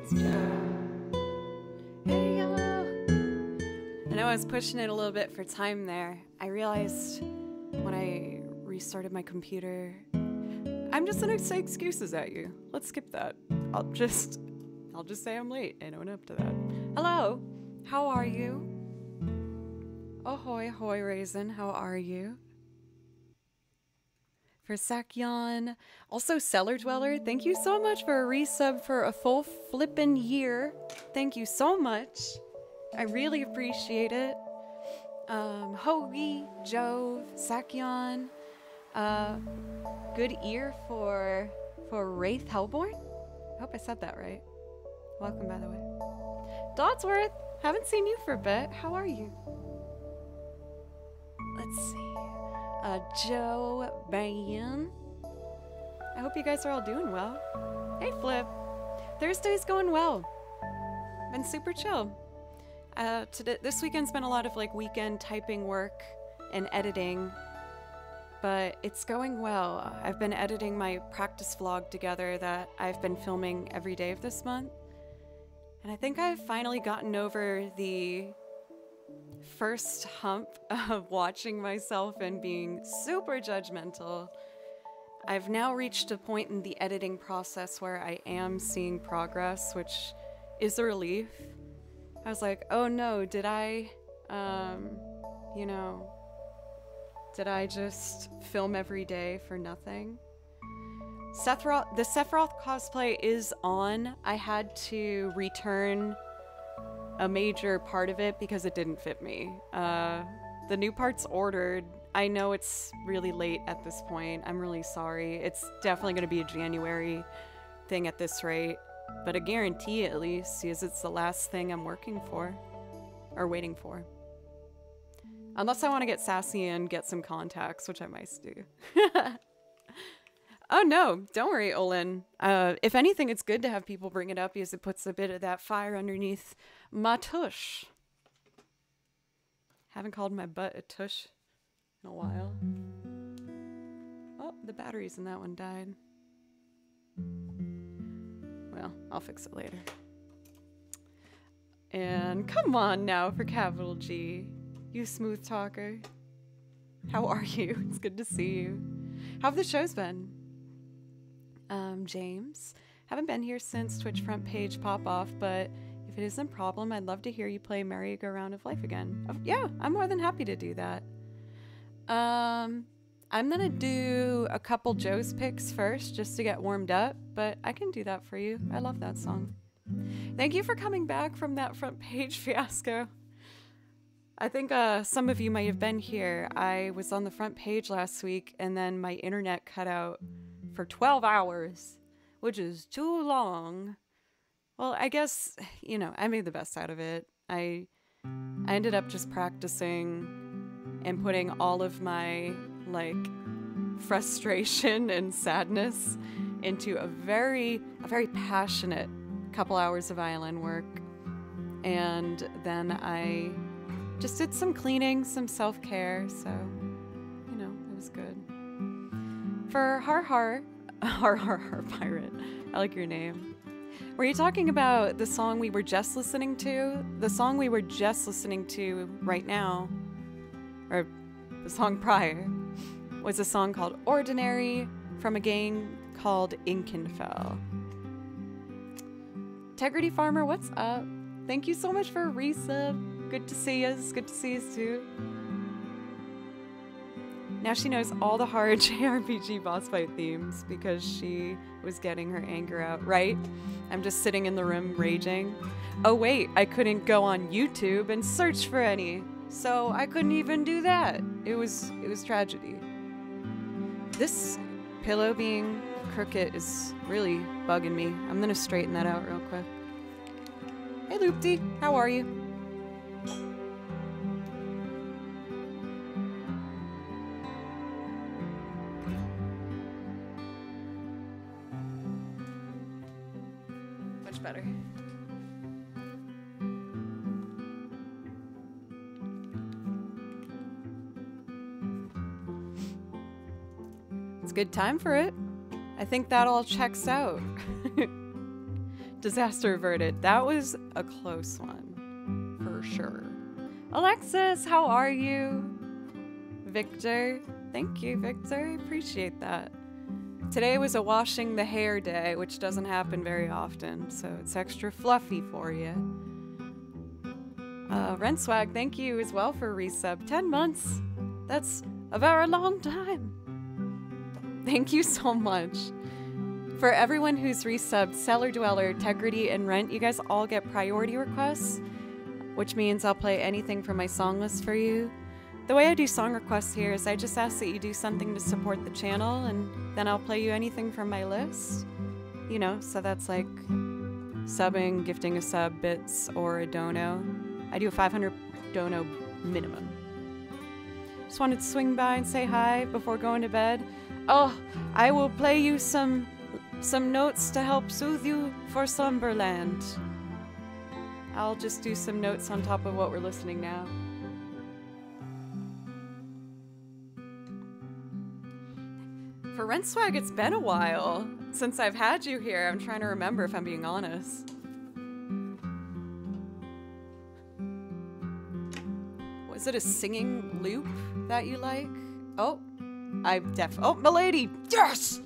Hey, y'all. I know I was pushing it a little bit for time there. I realized when I restarted my computer, I'm just gonna say excuses at you. Let's skip that. I'll just say I'm late and own up to that. Hello, how are you? Ahoy, ahoy, Raisin, how are you? For Sakyan, also Cellar Dweller, thank you so much for a resub for a full flippin' year. Thank you so much. I really appreciate it. Hoagie, Jove, Sakyan, good ear for Wraith Hellborn. I hope I said that right. Welcome, by the way. Dodsworth, haven't seen you for a bit. How are you? Let's see. Joe Bayan. I hope you guys are all doing well. Hey, Flip. Thursday's going well. Been super chill. This weekend's been a lot of like weekend typing work and editing, but it's going well. I've been editing my practice vlog together that I've been filming every day of this month. And I think I've finally gotten over the first hump of watching myself and being super judgmental. I've now reached a point in the editing process where I am seeing progress, which is a relief. I was like, oh no, did I just film every day for nothing? The Sephiroth cosplay is on. I had to return a major part of it because it didn't fit me. The new part's ordered. I know it's really late at this point. I'm really sorry. It's definitely going to be a January thing at this rate, but a guarantee at least, is it's the last thing I'm working for or waiting for. Unless I want to get sassy and get some contacts, which I might do. Oh no, don't worry, Olin. If anything, it's good to have people bring it up because it puts a bit of that fire underneath my tush. Haven't called my butt a tush in a while. Oh, the batteries in that one died. Well, I'll fix it later. And come on now for capital G, you smooth talker. How are you? It's good to see you. How have the shows been? James, haven't been here since Twitch front page pop off, but if it isn't a problem, I'd love to hear you play Merry-Go-Round of Life again. Oh, yeah, I'm more than happy to do that. I'm gonna do a couple Joe's picks first just to get warmed up, but I can do that for you. I love that song. Thank you for coming back from that front page fiasco. I think some of you might have been here. I was on the front page last week and then my internet cut out for 12 hours, which is too long. Well, I guess, you know, I made the best out of it. I ended up just practicing and putting all of my, like, frustration and sadness into a very passionate couple hours of violin work. And then I just did some cleaning, some self-care, so, you know, it was good. For Har Pirate, I like your name. Were you talking about the song we were just listening to? The song we were just listening to right now, or the song prior, was a song called Ordinary from a game called Inkenfell. Integrity Farmer, what's up? Thank you so much for a resub. Good to see us. Good to see us too. Now she knows all the hard JRPG boss fight themes because she was getting her anger out, right? I'm just sitting in the room raging. Oh wait, I couldn't go on YouTube and search for any, so I couldn't even do that. It was tragedy. This pillow being crooked is really bugging me. I'm gonna straighten that out real quick. Hey Loopty, how are you? Much better. It's a good time for it. I think that all checks out. Disaster averted. That was a close one, for sure. Alexis, how are you? Victor, thank you, Victor. I appreciate that. Today was a washing the hair day, which doesn't happen very often, so it's extra fluffy for you. Renswag, thank you as well for resub. 10 months. That's a very long time. Thank you so much. For everyone who's resubbed, Cellar Dweller, Tegrity, and Rent, you guys all get priority requests, which means I'll play anything from my song list for you. The way I do song requests here is I just ask that you do something to support the channel, and then I'll play you anything from my list. You know, so that's like subbing, gifting a sub, bits, or a dono. I do a 500 dono minimum. Just wanted to swing by and say hi before going to bed. Oh, I will play you some notes to help soothe you for Slumberland. I'll just do some notes on top of what we're listening now. For Renswag, it's been a while since I've had you here. I'm trying to remember if I'm being honest. Was it a singing loop that you like? Oh, oh, milady! Yes!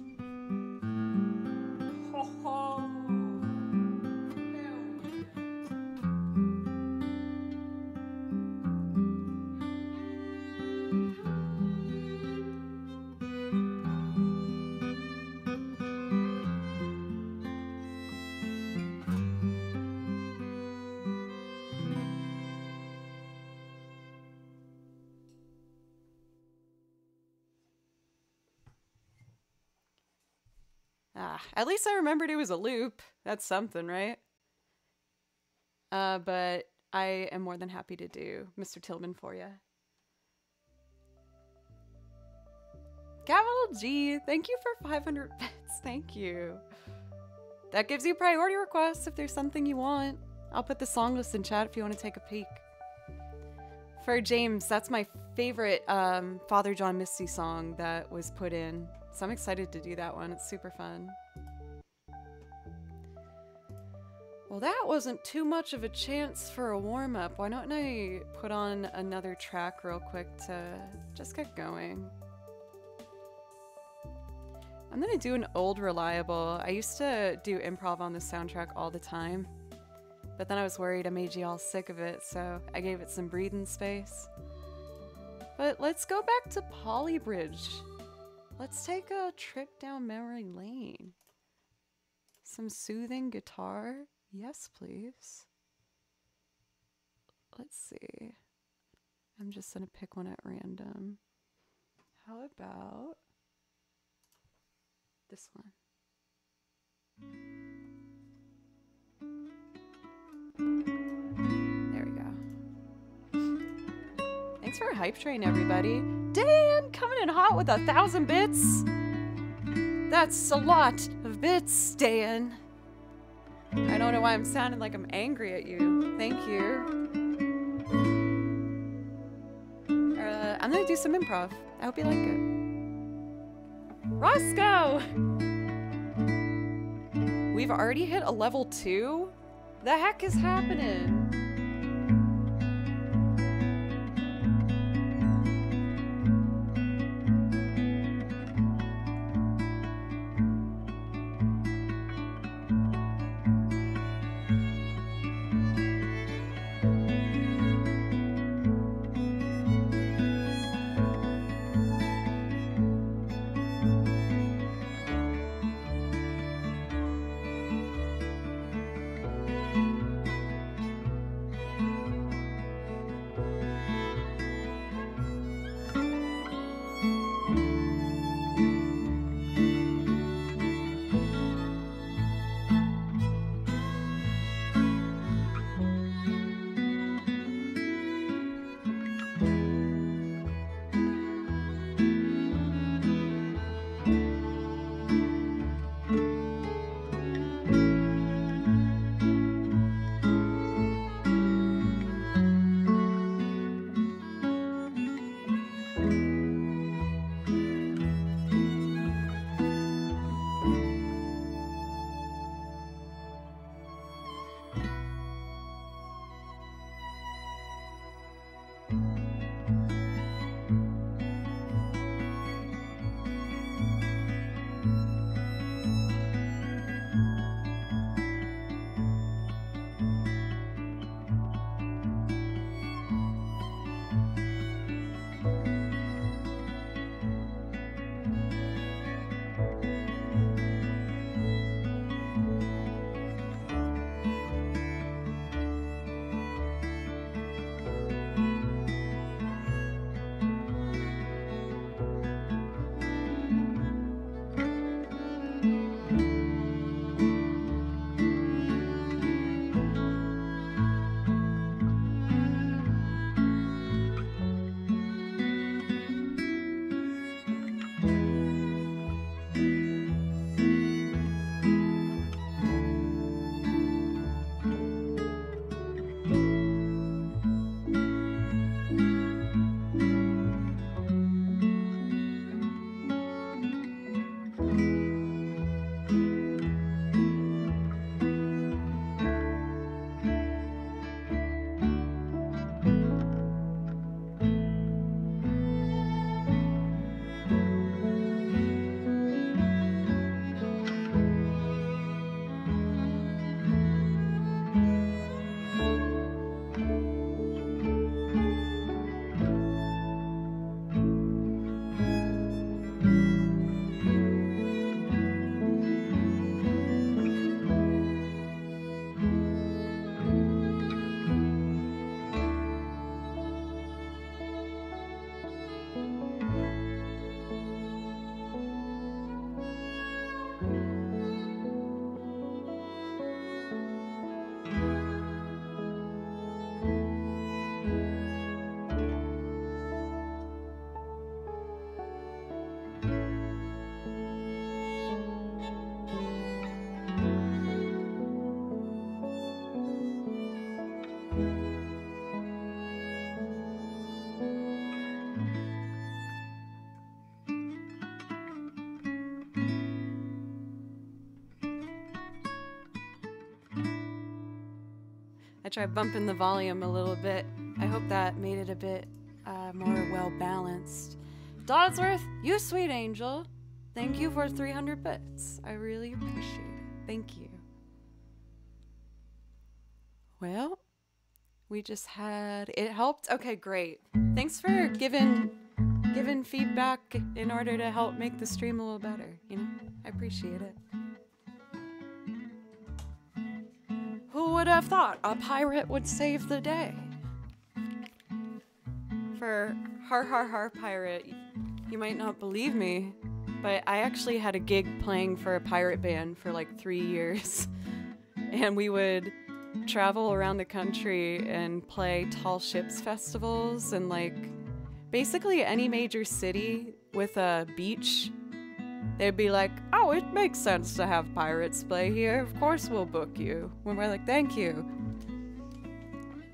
At least I remembered it was a loop. That's something, right? But I am more than happy to do Mr. Tillman for you. Capital G, thank you for 500 bits. Thank you. That gives you priority requests if there's something you want. I'll put the song list in chat if you want to take a peek. For James, that's my favorite Father John Misty song that was put in. So I'm excited to do that one. It's super fun. Well, that wasn't too much of a chance for a warm-up. Why don't I put on another track real quick to just get going? I'm gonna do an old reliable. I used to do improv on the soundtrack all the time, but then I was worried I made you all sick of it, so I gave it some breathing space. But let's go back to Polybridge. Let's take a trip down memory lane. Some soothing guitar. Yes, please. Let's see. I'm just gonna pick one at random. How about this one? There we go. Thanks for a hype train, everybody. Dan coming in hot with 1,000 bits. That's a lot of bits, Dan. I don't know why I'm sounding like I'm angry at you. Thank you. I'm gonna do some improv. I hope you like it. Roscoe! We've already hit a level 2? The heck is happening? I tried bumping the volume a little bit. I hope that made it a bit more well balanced. Dodsworth, you sweet angel. Thank you for 300 bits. I really appreciate it. Thank you. Well, we just had it helped. Okay, great. Thanks for giving feedback in order to help make the stream a little better. You know, I appreciate it. Who would have thought a pirate would save the day? For har har har pirate, you might not believe me, but I actually had a gig playing for a pirate band for like 3 years. And we would travel around the country and play tall ships festivals and like basically any major city with a beach. They'd be like, oh, it makes sense to have pirates play here. Of course we'll book you. When we're like, thank you.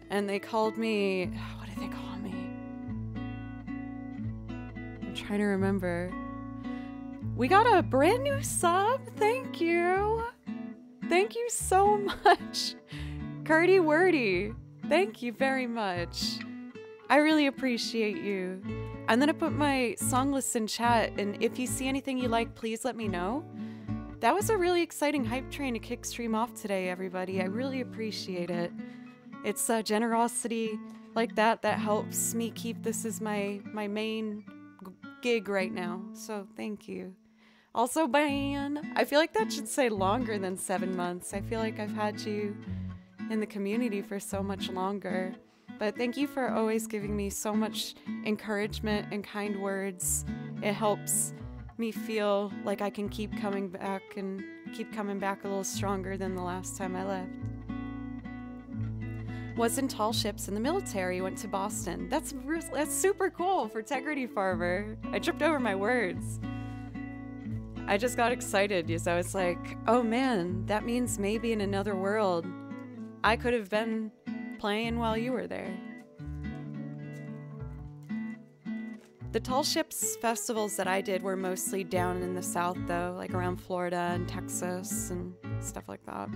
And they called me, what did they call me? I'm trying to remember. We got a brand new sub. Thank you. Thank you so much. Curdy Wordy. Thank you very much. I really appreciate you. I'm gonna put my song list in chat, and if you see anything you like, please let me know. That was a really exciting hype train to kick stream off today, everybody. I really appreciate it. It's generosity like that that helps me keep this as my main gig right now. So thank you. Also, Ban, I feel like that should say longer than 7 months. I feel like I've had you in the community for so much longer. But thank you for always giving me so much encouragement and kind words. It helps me feel like I can keep coming back and keep coming back a little stronger than the last time I left. Was in tall ships in the military, went to Boston. That's super cool for Tegrity Farmer. I tripped over my words. I just got excited because I was like, oh man, that means maybe in another world I could have been playing while you were there. The tall ships festivals that I did were mostly down in the south though, like around Florida and Texas and stuff like that.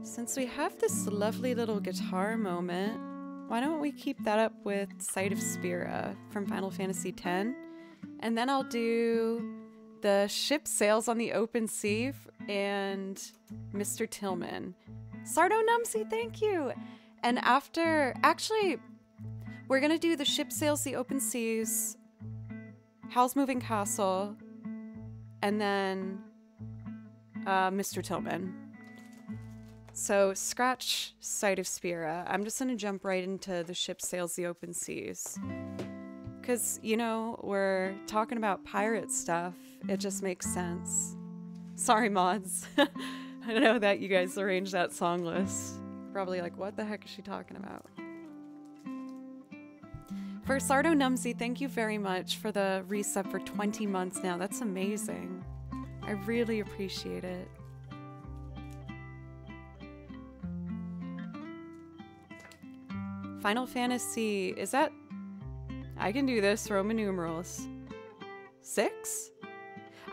Since we have this lovely little guitar moment, why don't we keep that up with Sight of Spira from Final Fantasy X? And then I'll do the ship sails on the open sea and Mr. Tillman. Sardo Numsy, thank you. And after, actually, we're gonna do the ship sails the open seas, Howl's Moving Castle, and then Mr. Tillman. So scratch Sight of Spira. I'm just gonna jump right into the ship sails the open seas. Because, you know, we're talking about pirate stuff. It just makes sense. Sorry, mods. I know that you guys arranged that song list. Probably like, what the heck is she talking about? For Sardo Numsy, thank you very much for the resub for 20 months now. That's amazing. I really appreciate it. Final Fantasy, is that... I can do this, Roman numerals. 6?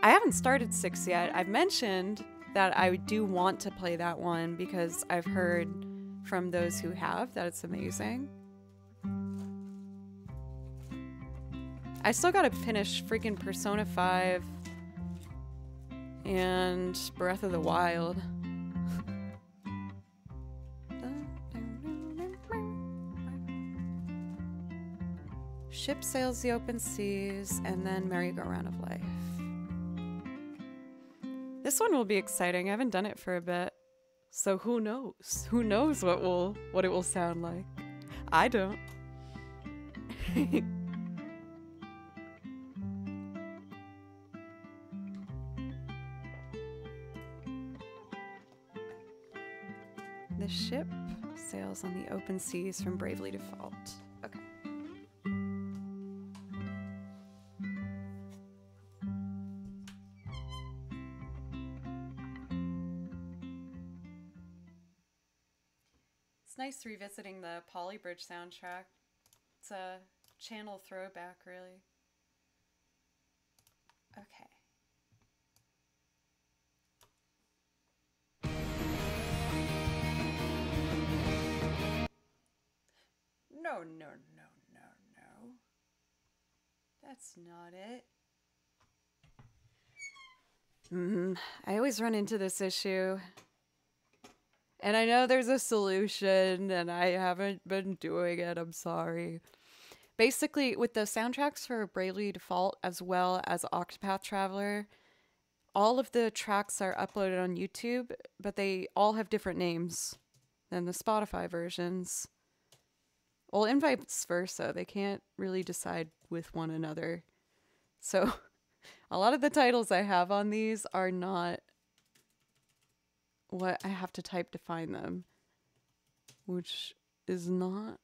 I haven't started 6 yet. I've mentioned that I do want to play that one because I've heard from those who have that it's amazing. I still gotta finish freaking Persona 5 and Breath of the Wild. Ship sails the open seas, and then merry-go-round of life. This one will be exciting. I haven't done it for a bit, so who knows? Who knows what it will sound like? I don't. The ship sails on the open seas from Bravely Default. Okay. It's nice revisiting the Polybridge soundtrack. It's a channel throwback, really. Okay. No, no, no, no, no. That's not it. I always run into this issue. And I know there's a solution, and I haven't been doing it. I'm sorry. Basically, with the soundtracks for Bravely Default as well as Octopath Traveler, all of the tracks are uploaded on YouTube, but they all have different names than the Spotify versions. Well, and vice versa. They can't really decide with one another. So, a lot of the titles I have on these are not what I have to type to find them, which is not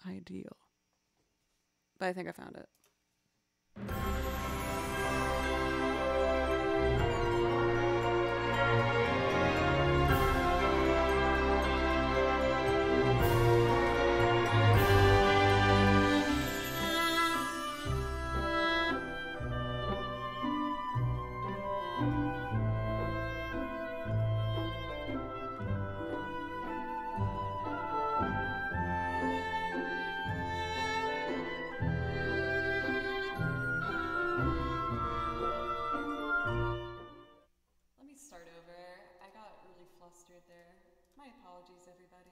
ideal. But I think I found it. Let me start over. I got really flustered there. My apologies, everybody.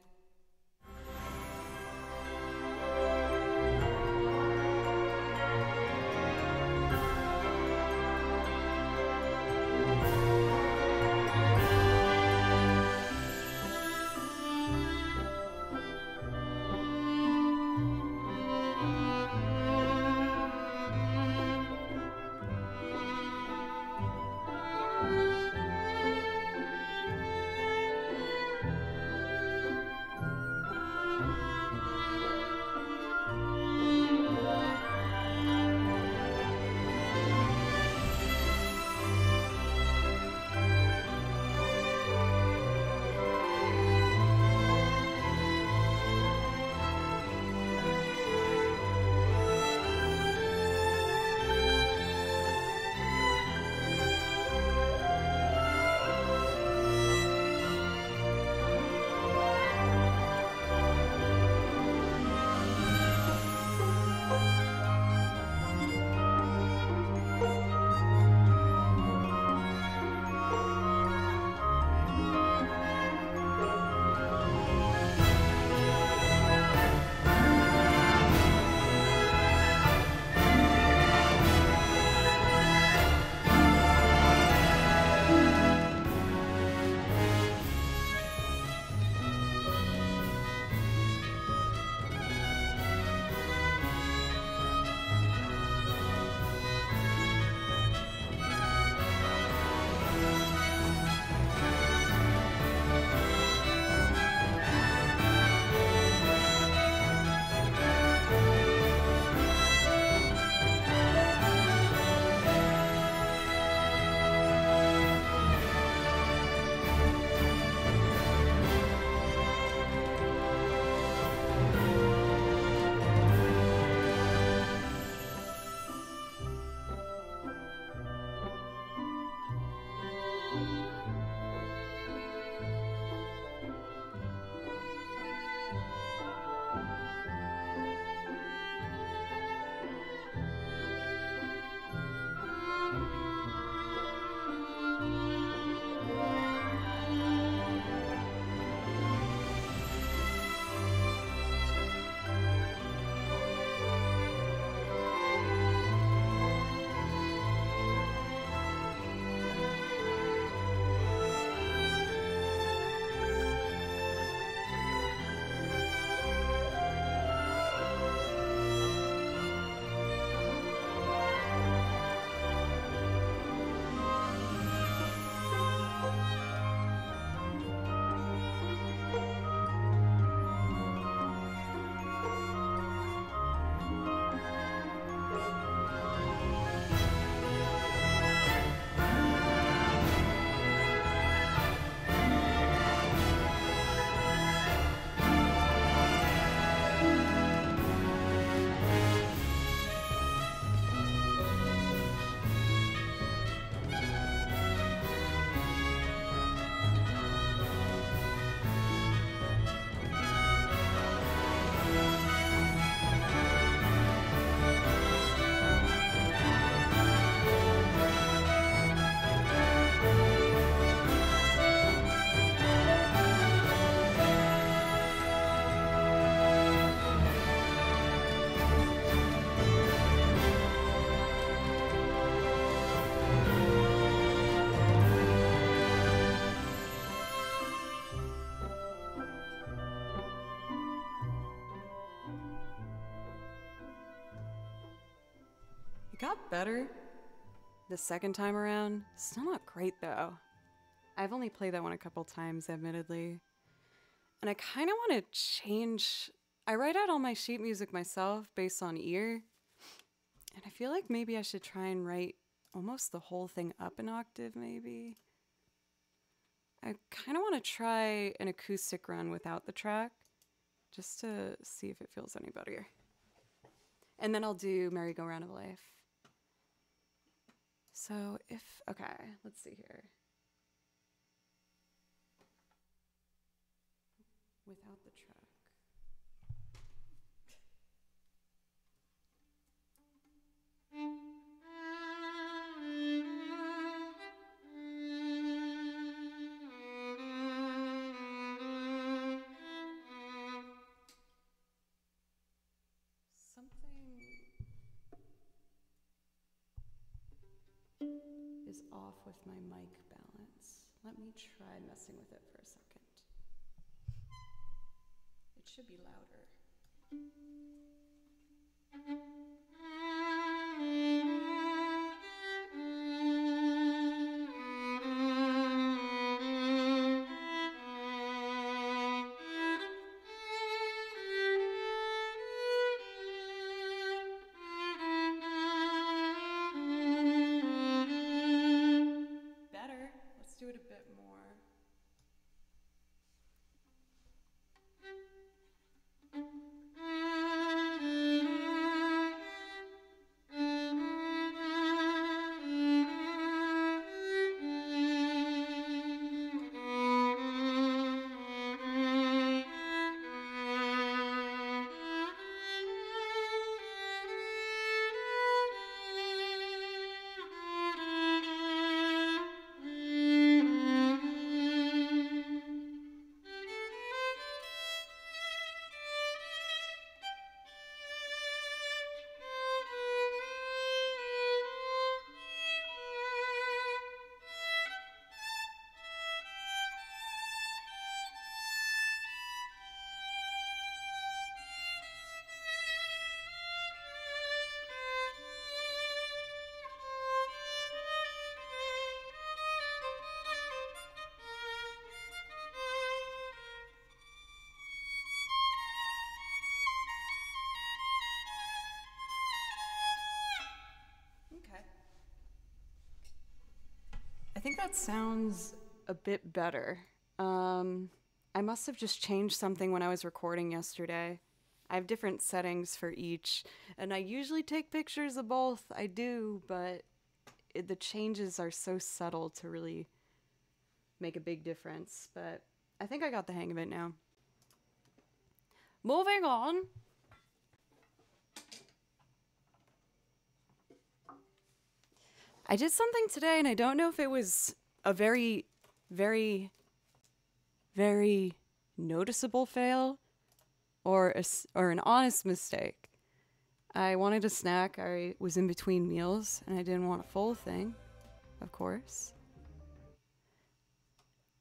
got better the second time around. Still not great though. I've only played that one a couple times, admittedly. And I kind of want to change. I write out all my sheet music myself based on ear. And I feel like maybe I should try and write almost the whole thing up an octave, maybe. I kind of want to try an acoustic run without the track, just to see if it feels any better. And then I'll do Merry-Go-Round of Life. So okay, let's see here. Without the track. Something is off with my mic balance. Let me try messing with it for a second. It should be louder. Better. Let's do it a bit more. I think that sounds a bit better. I must have just changed something when I was recording yesterday. I have different settings for each, and I usually take pictures of both. I do, but the changes are so subtle to really make a big difference. But I think I got the hang of it now. Moving on. I did something today, and I don't know if it was a very, very, very noticeable fail or an honest mistake. I wanted a snack. I was in between meals, and I didn't want a full thing, of course.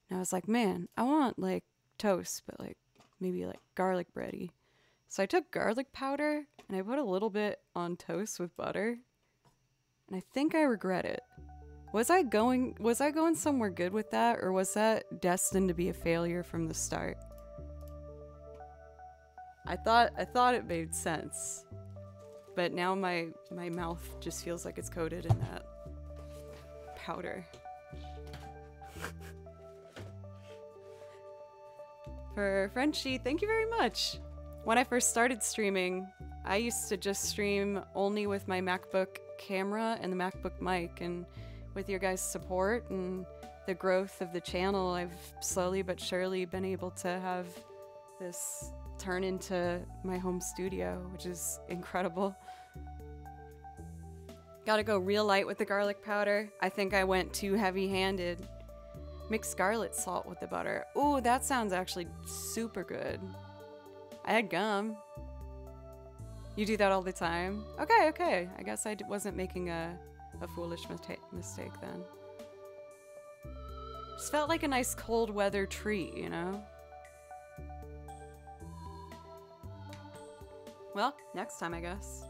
And I was like, man, I want, like, toast, but, like, maybe, like, garlic bready. So I took garlic powder, and I put a little bit on toast with butter. And I think I regret it. Was I going somewhere good with that, or was that destined to be a failure from the start? I thought it made sense. But now my mouth just feels like it's coated in that powder. For Frenchie, thank you very much. When I first started streaming, I used to just stream only with my MacBook camera and the MacBook mic, and with your guys' support and the growth of the channel, I've slowly but surely been able to have this turn into my home studio, which is incredible. Gotta go real light with the garlic powder. I think I went too heavy-handed. Mix scarlet salt with the butter. Ooh, that sounds actually super good. I had gum. You do that all the time? Okay. I guess I wasn't making a foolish mistake then. Just felt like a nice cold weather treat, you know? Well, next time, I guess.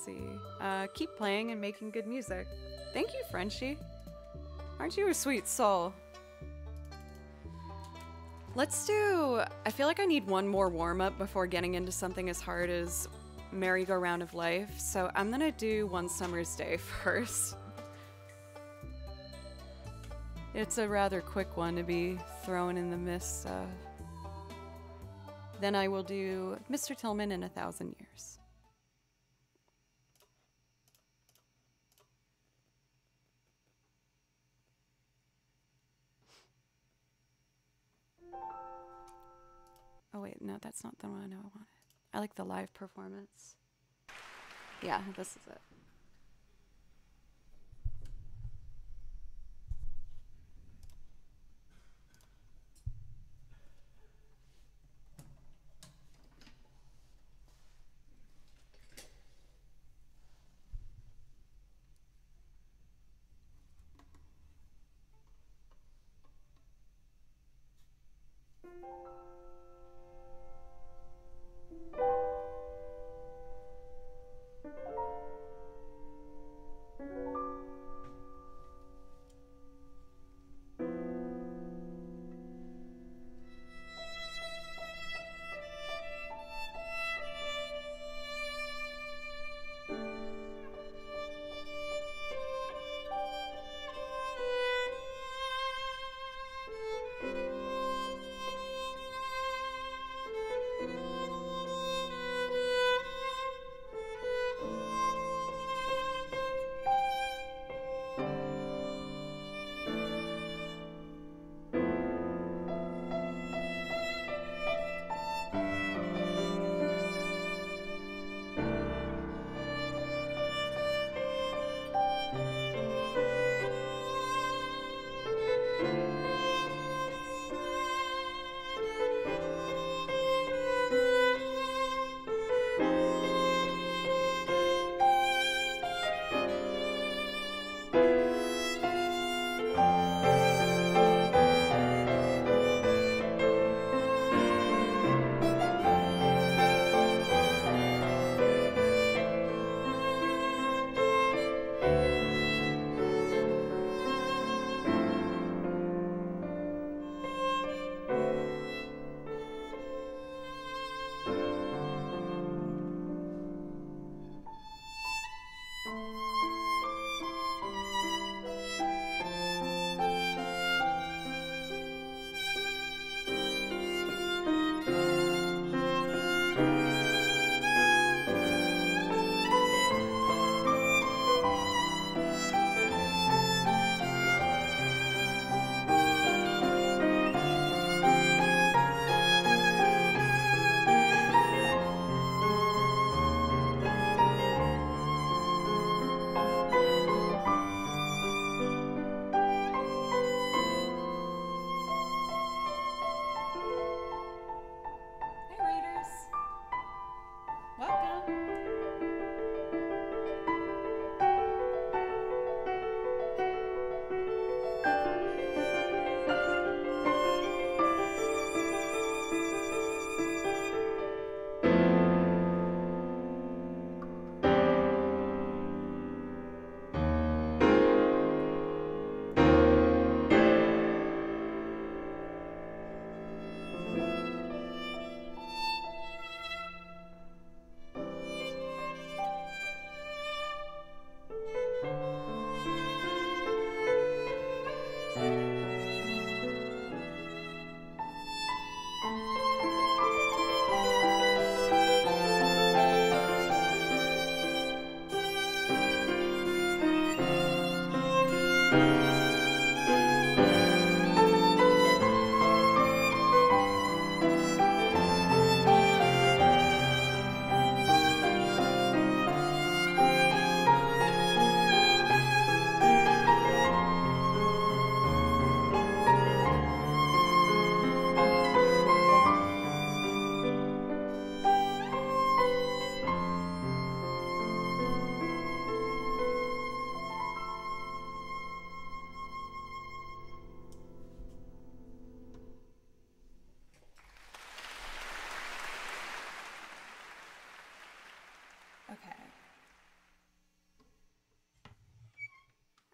see. Keep playing and making good music. Thank you, Frenchie. Aren't you a sweet soul? Let's do... I feel like I need one more warm-up before getting into something as hard as Merry-Go-Round of Life, so I'm gonna do One Summer's Day first. It's a rather quick one to be thrown in the midst of. Then I will do Mr. Tillman in 1,000 Years. Oh wait, no, that's not the one I wanted. I like the live performance. Yeah, this is it.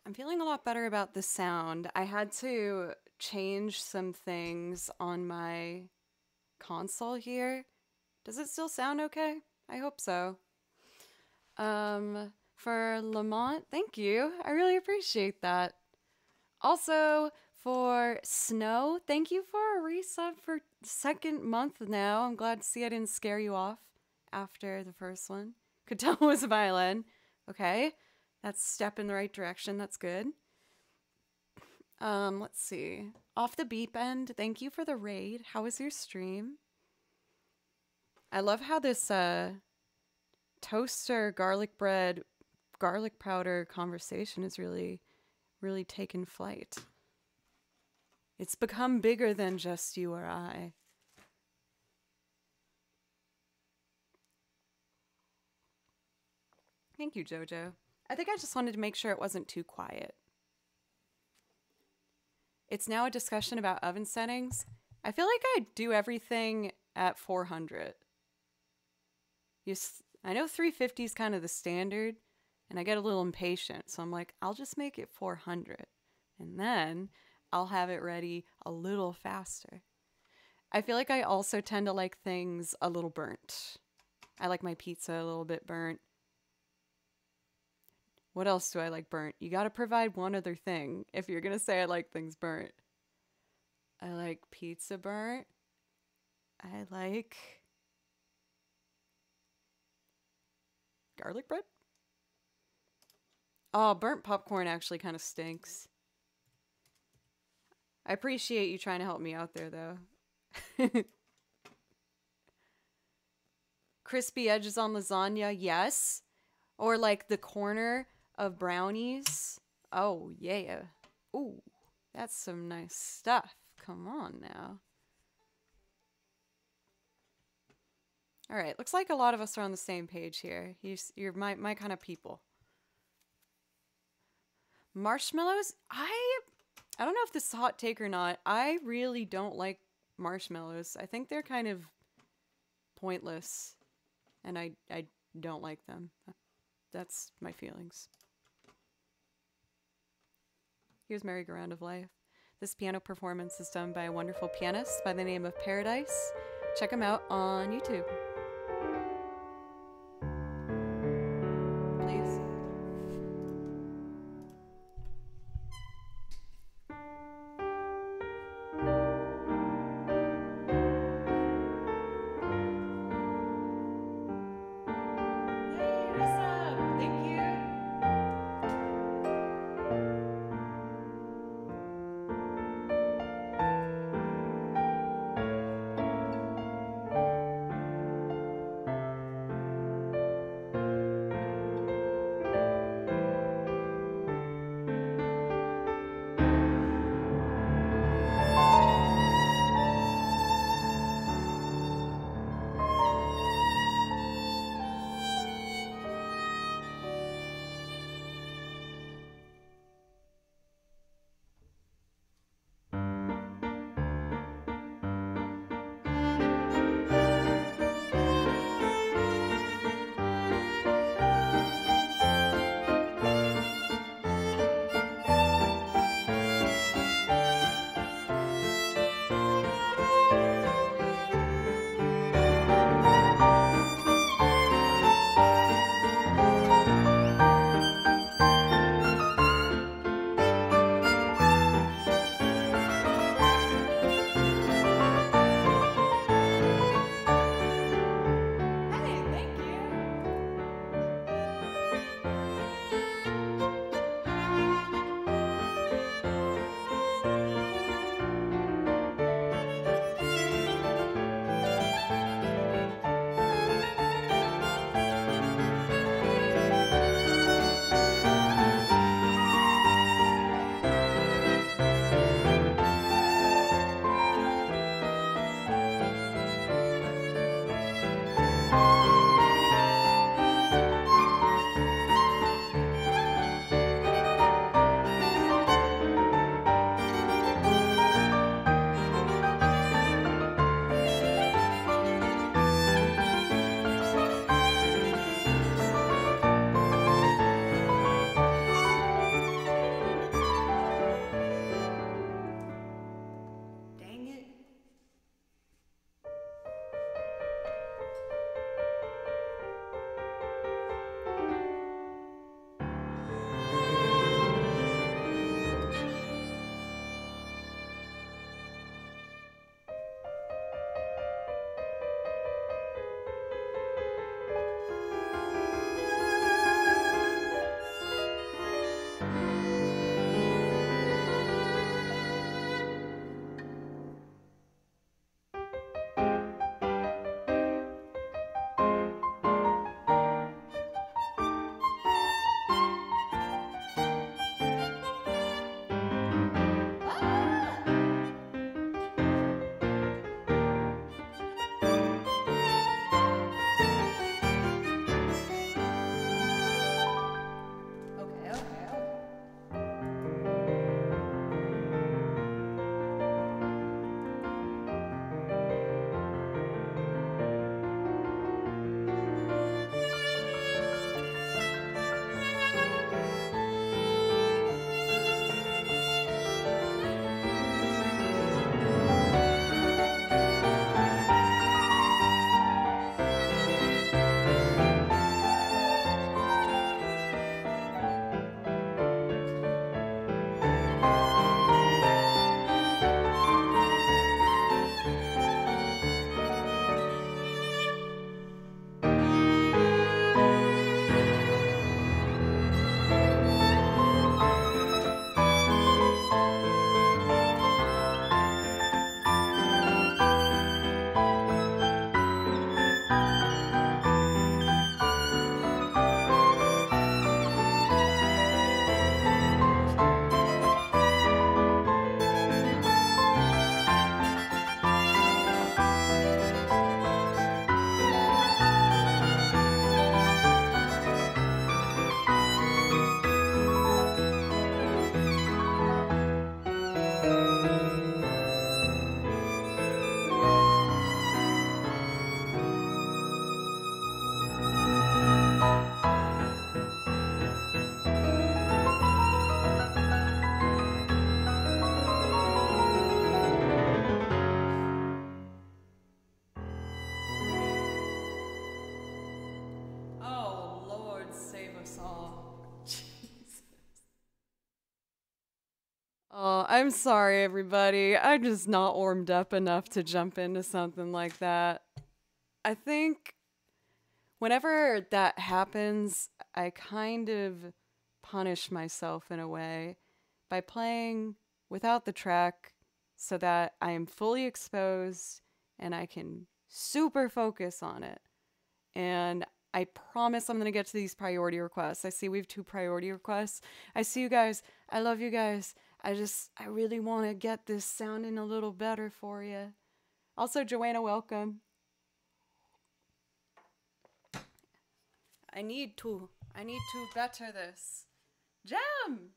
I'm feeling a lot better about the sound. I had to change some things on my console here. Does it still sound okay? I hope so. For Lamont, thank you. I really appreciate that. Also, for Snow, thank you for a resub for second month now. I'm glad to see I didn't scare you off after the first one. Could tell it was a violin. Okay, that's a step in the right direction. That's good. Let's see. Off the Beep End, thank you for the raid. How was your stream? I love how this toaster garlic bread garlic powder conversation is really taken flight. It's become bigger than just you or I. Thank you, Jojo. I think I just wanted to make sure it wasn't too quiet. It's now a discussion about oven settings. I feel like I do everything at 400. I know 350 is kind of the standard, and I get a little impatient, so I'm like, I'll just make it 400, and then I'll have it ready a little faster. I feel like I also tend to like things a little burnt. I like my pizza a little bit burnt. What else do I like burnt? You gotta provide one other thing if you're gonna say I like things burnt. I like pizza burnt. I like garlic bread. Oh, burnt popcorn actually kind of stinks. I appreciate you trying to help me out there, though. Crispy edges on lasagna, yes. Or like the corner of brownies. Oh, yeah. Ooh, that's some nice stuff. Come on now. All right, looks like a lot of us are on the same page here. You're my kind of people. Marshmallows? I don't know if this is a hot take or not. I really don't like marshmallows. I think they're kind of pointless, and I don't like them. That's my feelings. Here's Merry-Go-Round of Life. This piano performance is done by a wonderful pianist by the name of Paradise. Check him out on YouTube. Please. Oh, I'm sorry, everybody. I'm just not warmed up enough to jump into something like that. I think whenever that happens, I kind of punish myself in a way by playing without the track so that I am fully exposed and I can super focus on it. And I promise I'm going to get to these priority requests. I see we have 2 priority requests. I see you guys. I love you guys. I really want to get this sounding a little better for you. Also, Joanna, welcome. I need to. I need to better this. Jam!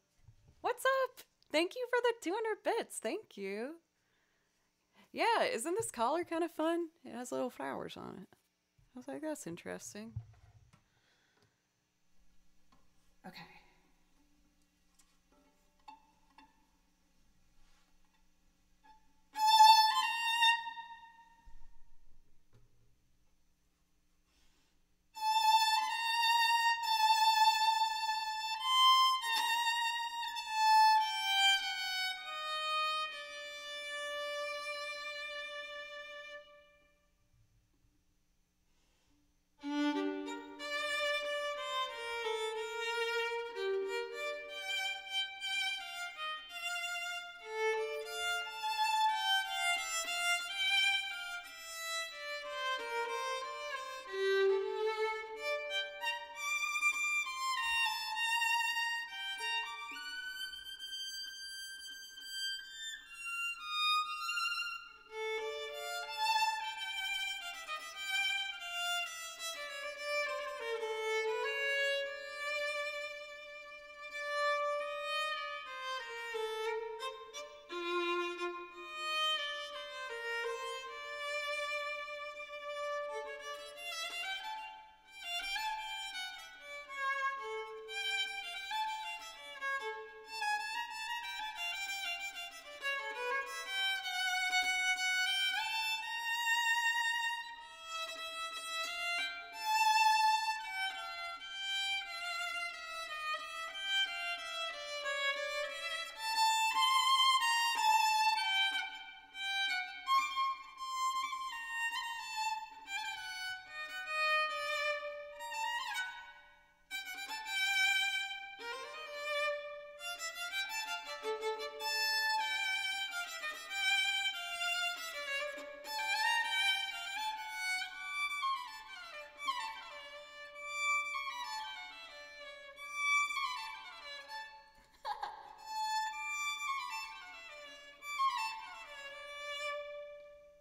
What's up? Thank you for the 200 bits. Thank you. Yeah, isn't this collar kind of fun? It has little flowers on it. I was like, that's interesting. Okay.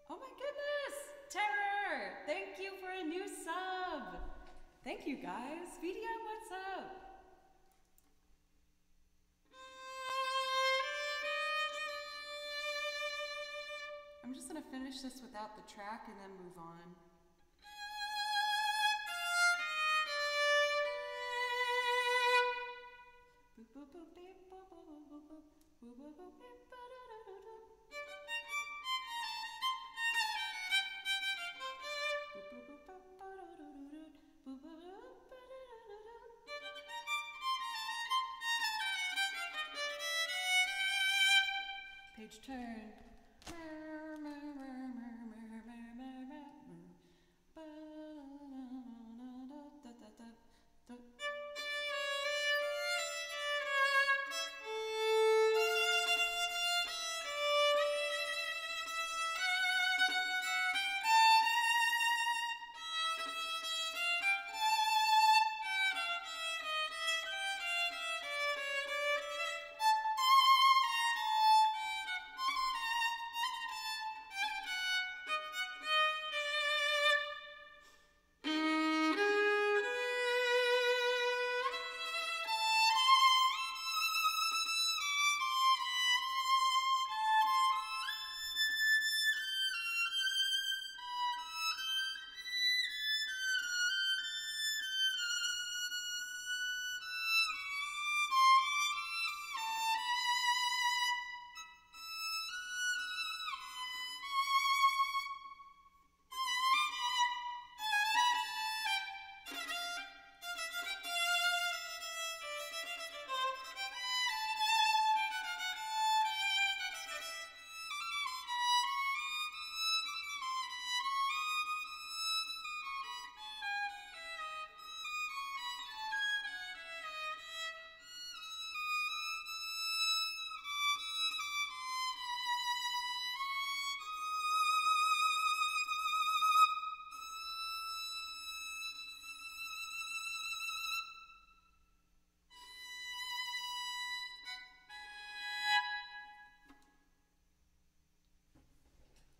Oh my goodness! Terror! Thank you for a new sub! Thank you guys. VGM, what's up? I'm just gonna finish this without the track and then move on. Page turn.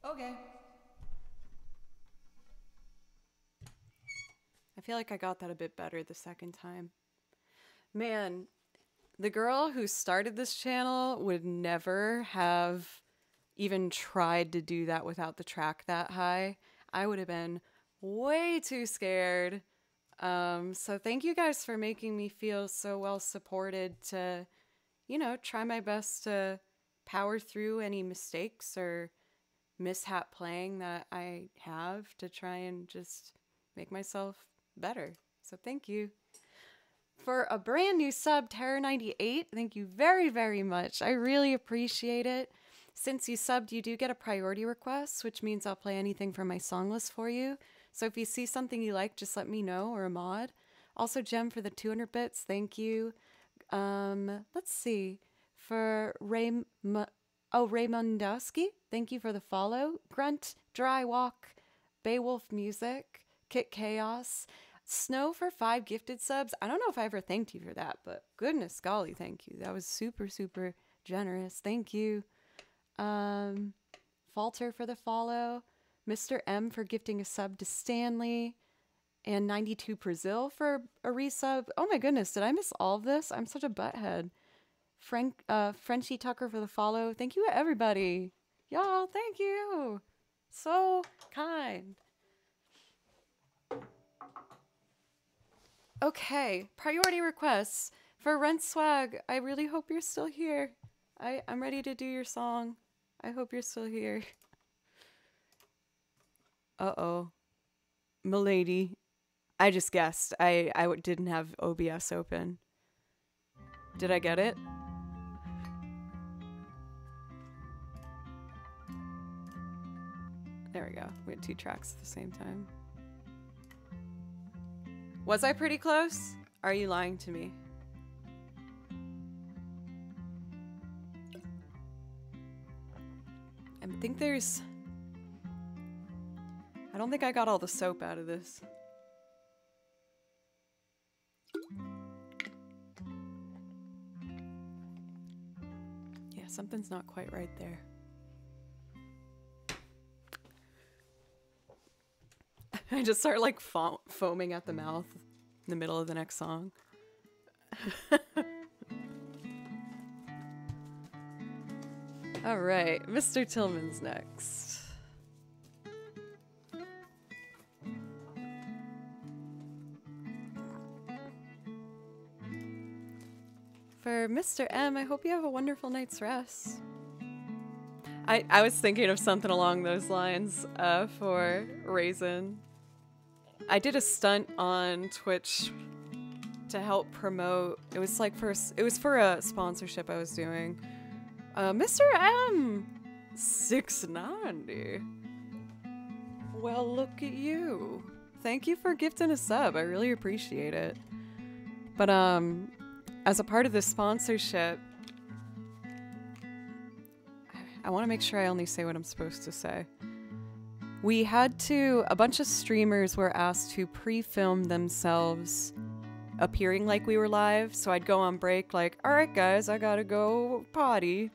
Okay. I feel like I got that a bit better the second time. Man, the girl who started this channel would never have even tried to do that without the track that high. I would have been way too scared. So thank you guys for making me feel so well supported to, you know, try my best to power through any mistakes or mishap playing that I have to try and just make myself better. So thank you. For a brand new sub, Terror98, thank you very, very much. I really appreciate it. Since you subbed, you do get a priority request, which means I'll play anything from my song list for you. So if you see something you like, just let me know, or a mod. Also, Jem for the 200 bits, thank you. Let's see. For Raymondowski, thank you for the follow. Grunt, Dry Walk, Beowulf Music, Kit Chaos, Snow for 5 gifted subs. I don't know if I ever thanked you for that, but goodness golly, thank you. That was super, super generous. Thank you. Falter for the follow. Mr. M for gifting a sub to Stanley. And 92 Brazil for a resub. Oh my goodness, did I miss all of this? I'm such a butthead. Frenchie Tucker for the follow. Thank you, everybody. Y'all, thank you. So kind. Okay, priority requests for Rent Swag. I really hope you're still here. I'm ready to do your song. I hope you're still here. Uh-oh. Milady. I just guessed. I didn't have OBS open. Did I get it? There we go. We had 2 tracks at the same time. Was I pretty close? Are you lying to me? I think there's... I don't think I got all the soap out of this. Yeah, something's not quite right there. I just start like foaming at the mouth in the middle of the next song. All right, Mr. Tillman's next. For Mr. M, I hope you have a wonderful night's rest. I was thinking of something along those lines for Raisin. I did a stunt on Twitch to help promote. It was like it was for a sponsorship I was doing. Mr. M, 690. Well, look at you. Thank you for gifting a sub. I really appreciate it. But as a part of the sponsorship, I want to make sure I only say what I'm supposed to say. We had to, a bunch of streamers were asked to pre-film themselves appearing like we were live. So I'd go on break like, all right guys, I gotta go potty,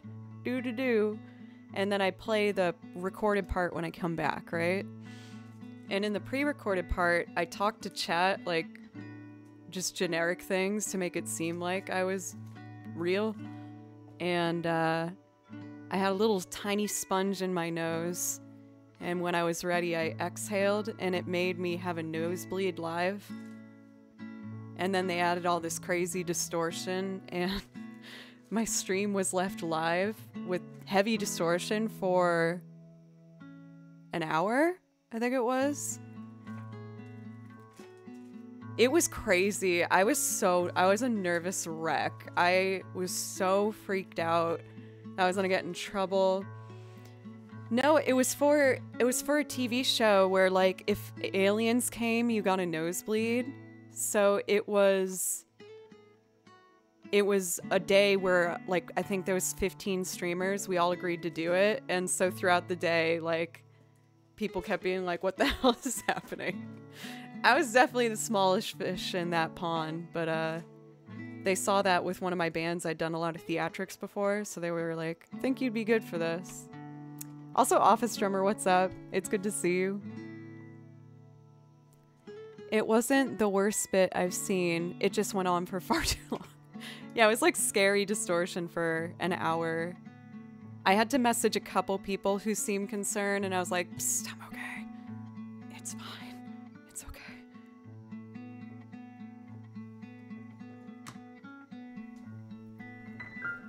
do. And then I'd play the recorded part when I come back, right? And in the pre-recorded part, I talked to chat like just generic things to make it seem like I was real. And I had a little tiny sponge in my nose. And when I was ready, I exhaled and it made me have a nosebleed live. And then they added all this crazy distortion and my stream was left live with heavy distortion for an hour, I think it was. It was crazy. I was a nervous wreck. I was so freaked out. I was gonna get in trouble. No, it was for a TV show where like if aliens came, you got a nosebleed. So it was a day where like I think there was 15 streamers. We all agreed to do it, and so throughout the day, like people kept being like, "What the hell is happening?" I was definitely the smallest fish in that pond, but they saw that with one of my bands. I'd done a lot of theatrics before, so they were like, "Think you'd be good for this." Also, Office Drummer, what's up? It's good to see you. It wasn't the worst bit I've seen. It just went on for far too long. Yeah, it was like scary distortion for an hour. I had to message a couple people who seemed concerned, and I was like, psst, I'm okay. It's fine. It's okay.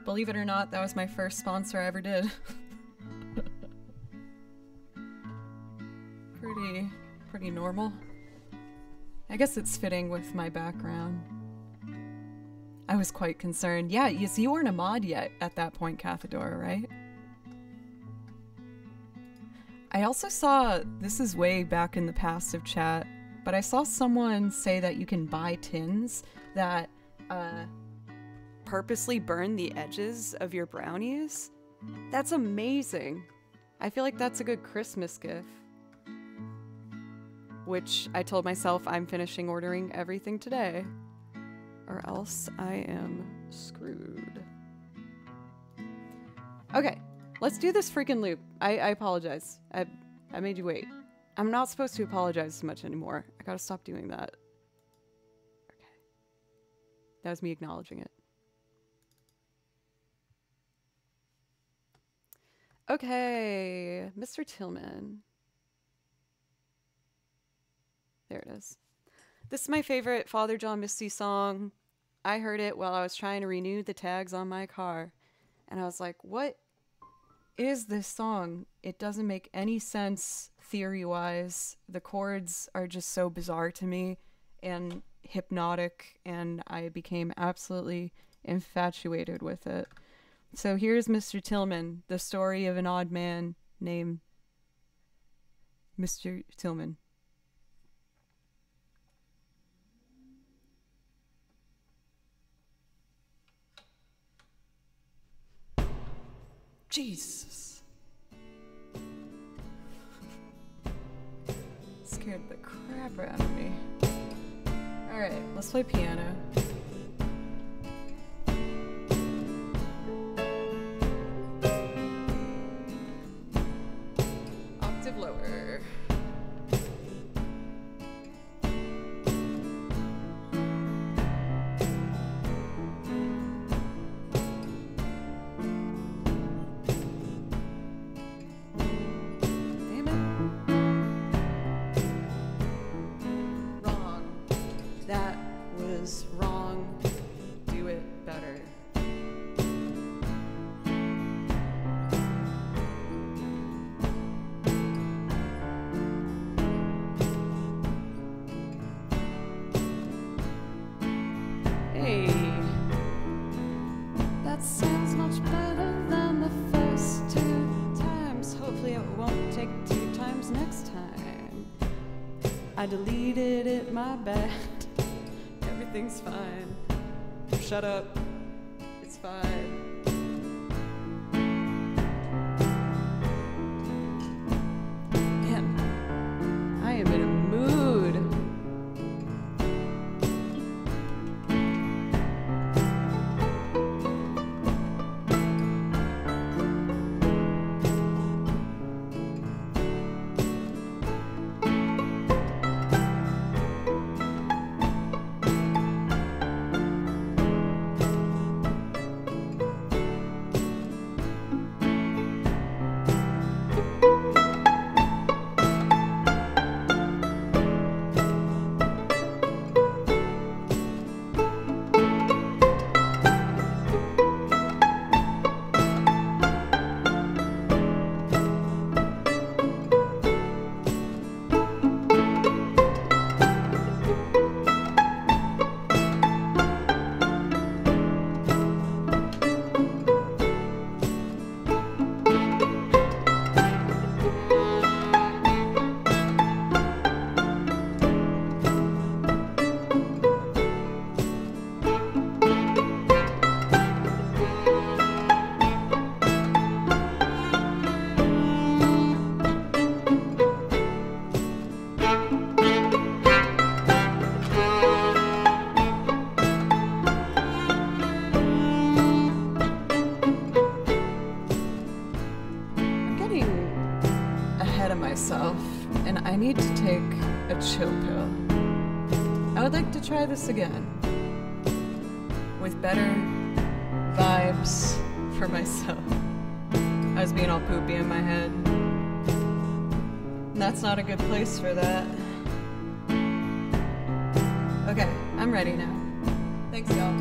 Believe it or not, that was my first sponsor I ever did. Pretty normal. I guess it's fitting with my background. I was quite concerned. Yeah, you weren't a mod yet at that point, Cathadora, right? I also saw, this is way back in the past of chat, but I saw someone say that you can buy tins that purposely burn the edges of your brownies. That's amazing. I feel like that's a good Christmas gift. Which I told myself I'm finishing ordering everything today, or else I am screwed. Okay, let's do this freaking loop. I apologize. I made you wait. I'm not supposed to apologize as much anymore. I gotta stop doing that. Okay. That was me acknowledging it. Okay, Mr. Tillman. There it is. This is my favorite Father John Misty song. I heard it while I was trying to renew the tags on my car. And I was like, what is this song? It doesn't make any sense theory-wise. The chords are just so bizarre to me and hypnotic, and I became absolutely infatuated with it. So here's Mr. Tillman, the story of an odd man named Mr. Tillman. Jesus. Scared the crap out of me. Alright, let's play piano. Octave lower. Wrong. Do it better. Hey, that sounds much better than the first 2 times. Hopefully it won't take 2 times next time. I deleted it, my bad. Everything's fine. Shut up. It's fine. Man, I am in a mood. myself, and I need to take a chill pill. I would like to try this again, with better vibes for myself. I was being all poopy in my head. And that's not a good place for that. Okay, I'm ready now. Thanks, y'all.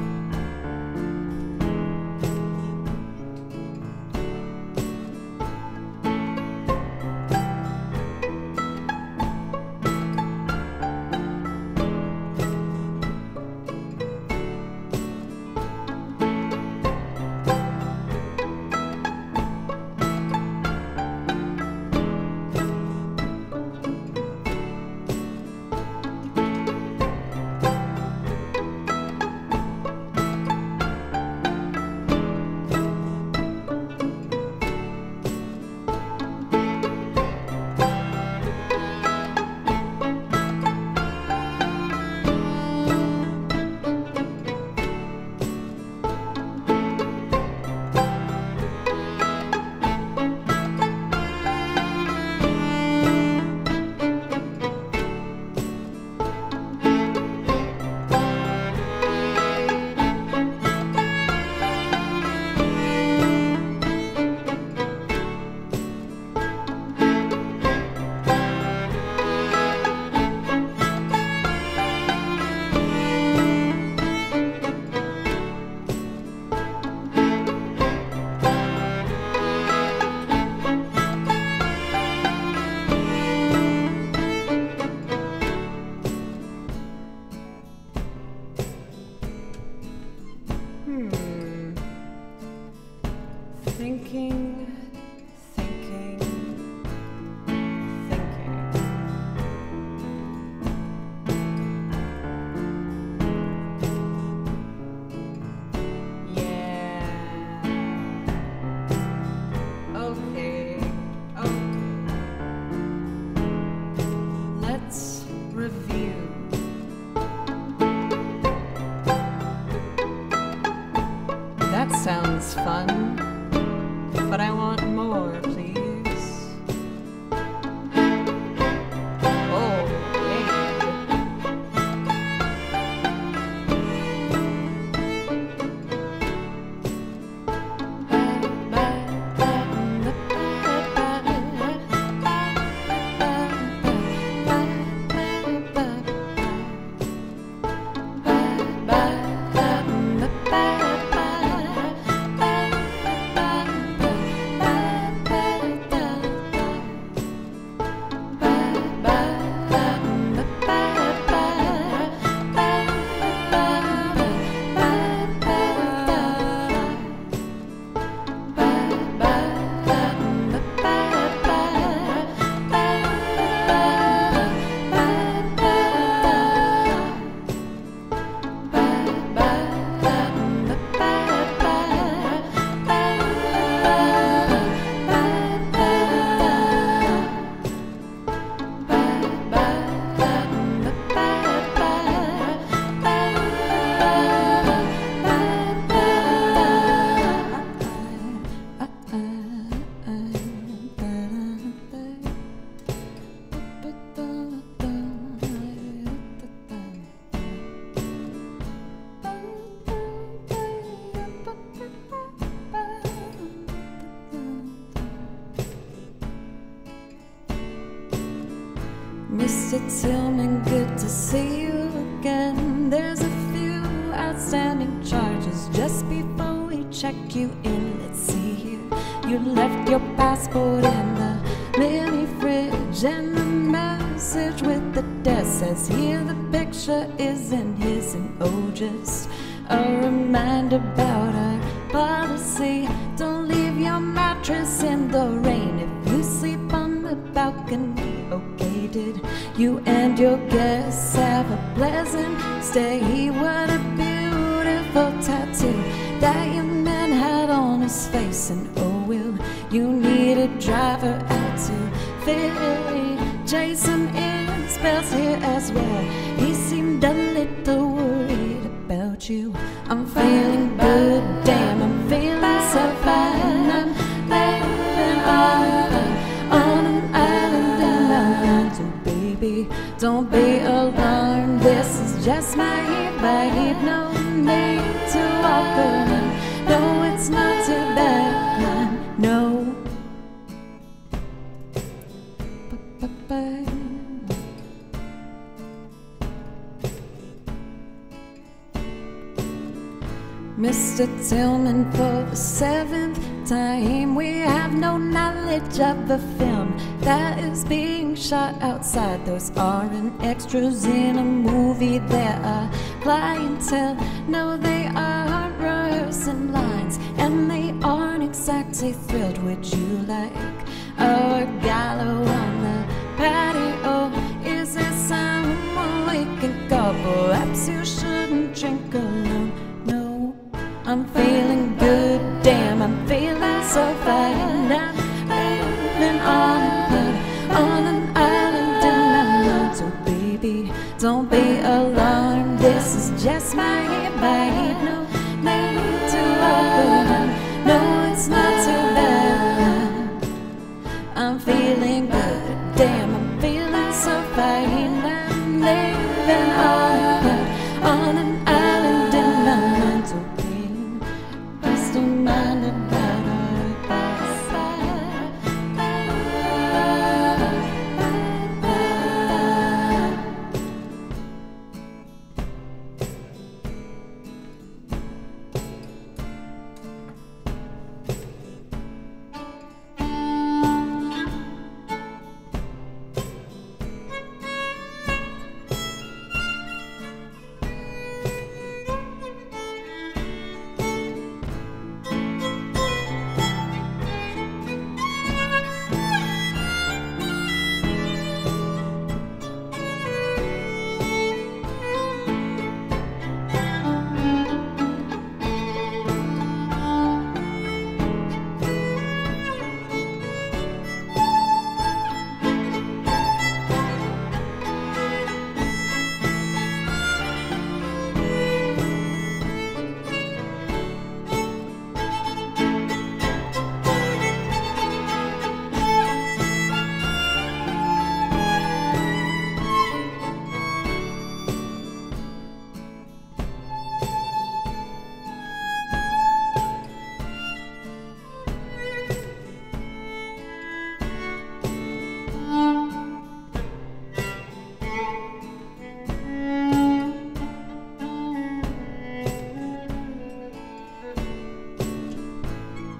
Thinking. Yeah. Okay. Let's review. That sounds fun. But I want more, please. Oh, Mr. Tillman, good to see you again. There's a few outstanding charges. Just before we check you in, let's see here. You left your passport in the mini fridge, and the message with the desk says here the picture isn't his, and oh, just a reminder about our policy. Don't leave your mattress in the rain if you sleep on the balcony. Okay, did you and your guests have a pleasant stay? What a beautiful tattoo that your man had on his face. And oh, will you need a driver out to Philly? Jason is best here as well. He seemed a little worried about you. I'm feeling good, damn, I'm feeling so fine. I'm living on an island in just my vibe. No need to walk around. No, it's not too bad. No. Mr. Tillman, for the 7th time, we have no knowledge of a film that is being shot outside. Those aren't extras in a movie, there are clientele. No, they aren't rehearsing lines, and they aren't exactly thrilled. Would you like a gallo on the patio? Is there someone we can call? Perhaps you shouldn't drink alone. No, I'm feeling good, damn, I'm feeling so fine. I'm living on an island in my mind. So baby, don't be alarmed, this is just my vibe. No need to walk around, no, it's not too bad. I'm feeling good, damn, I'm feeling so fine. I'm living on an island in my mind. So baby, just a mind about our past.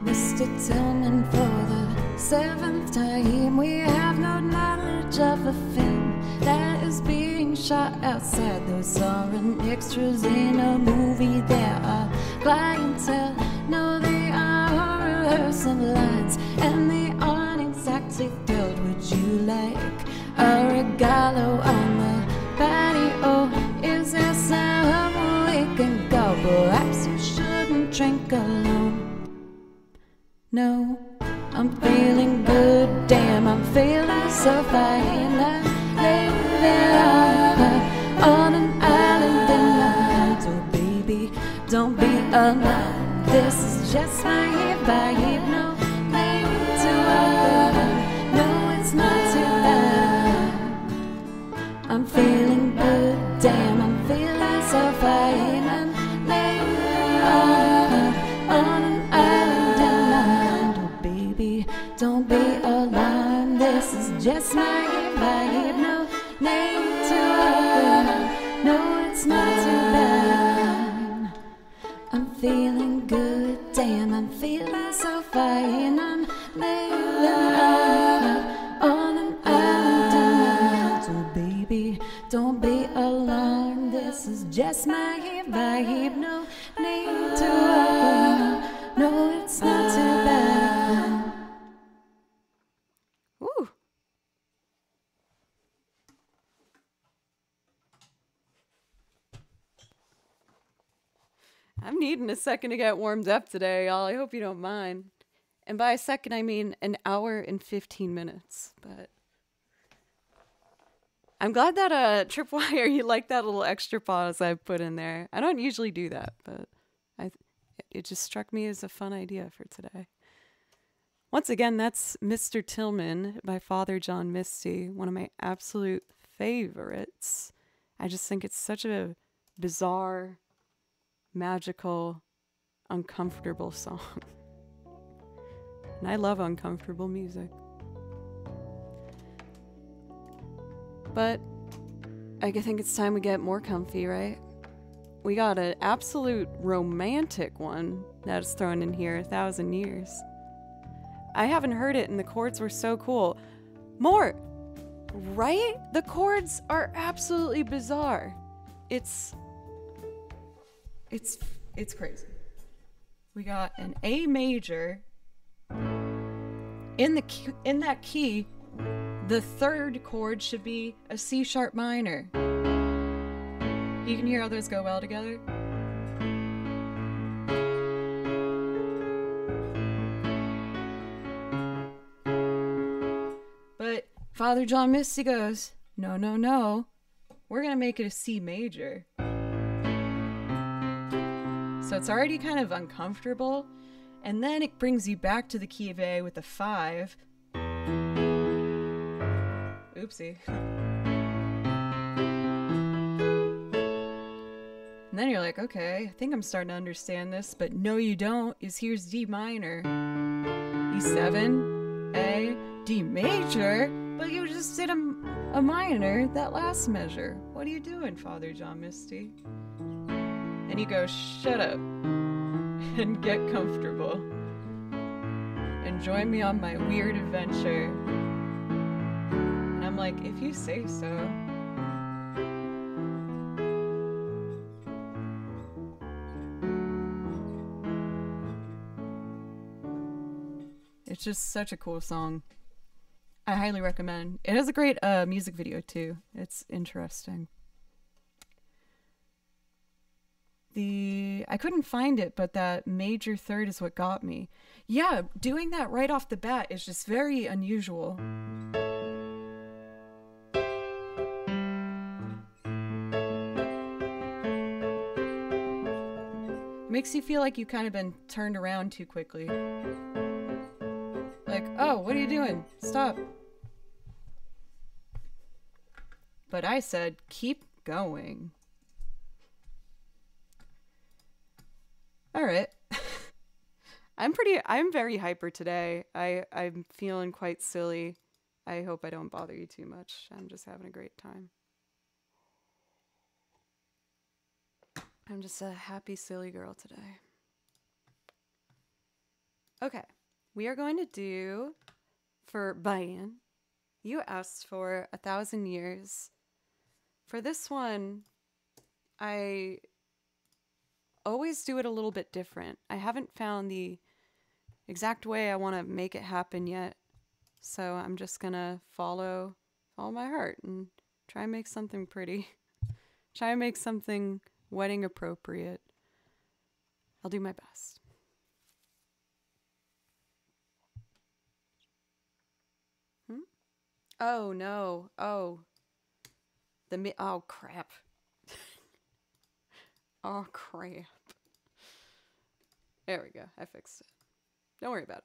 Mr. Tillman, for the 7th time, we have no knowledge of a film that is being shot outside. Those aren't extras in a movie, there are clientele. No, they are rehearsing lines, and they aren't exactly thrilled. Would you like a regalo on the patio? Is there somewhere we can go? Perhaps you shouldn't drink alone. No, I'm feeling good, damn, I'm feeling so fine. I'm living on an island in my mind. So baby, don't be alarmed, this is just my vibe. No need to walk around, no, it's not too bad. I'm feeling good, damn, I'm feeling so fine. I'm living on an island in my mind. Oh baby, don't be alarmed, this is just my vibe. No need to walk around, no, it's not too bad. I'm feeling good, damn, I'm feeling so fine. I'm living on an island in my mind. So baby, don't be alarmed, this is just my vibe. No need to walk around, no, it's not too bad. Ooh. I'm needing a second to get warmed up today, y'all. I hope you don't mind. And by a second, I mean an hour and 15 minutes. But I'm glad that Tripwire, you like that little extra pause I put in there. I don't usually do that, but it just struck me as a fun idea for today. Once again, that's Mr. Tillman by Father John Misty, one of my absolute favorites. I just think it's such a bizarre, magical, uncomfortable song. And I love uncomfortable music. But I think it's time we get more comfy, right? We got an absolute romantic one that's thrown in here, 1,000 Years. I haven't heard it and the chords were so cool. More, right? The chords are absolutely bizarre. It's crazy. We got an A major in that key. The third chord should be a C sharp minor. You can hear how those go well together. But Father John Misty goes, no, no, no. We're going to make it a C major. So it's already kind of uncomfortable. And then it brings you back to the key of A with a 5. Oopsie. And then you're like, okay, I think I'm starting to understand this, but no you don't, is here's D minor, E7, A, D major, but you just did a minor, that last measure. What are you doing, Father John Misty? And he goes, shut up and get comfortable and join me on my weird adventure. And I'm like, if you say so. It's just such a cool song. I highly recommend. It has a great music video too. It's interesting. I couldn't find it, but that major third is what got me. Yeah, doing that right off the bat is just very unusual. It makes you feel like you've kind of been turned around too quickly. Like, oh, what are you doing? Stop. But I said, keep going. All right. I'm very hyper today. I'm feeling quite silly. I hope I don't bother you too much. I'm just having a great time. I'm just a happy, silly girl today. Okay. We are going to do, for Bayan, you asked for 1,000 Years. For this one, I always do it a little bit different. I haven't found the exact way I want to make it happen yet. So I'm just going to follow my heart and try and make something pretty. Try and make something wedding appropriate. I'll do my best. Oh no. Oh. Oh crap. Oh crap. There we go. I fixed it. Don't worry about it.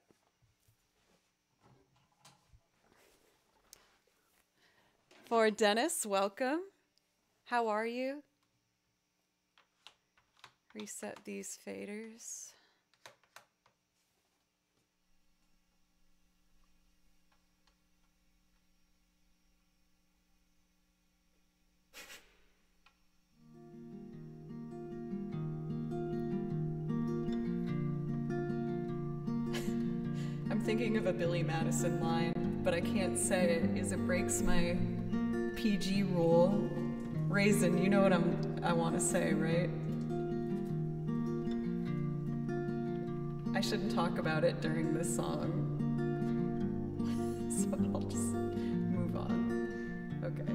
For Dennis, welcome. How are you? Reset these faders. I'm thinking of a Billy Madison line, but I can't say it because it breaks my PG rule. Raisin, you know what I want to say, right? I shouldn't talk about it during this song. So I'll just move on. Okay.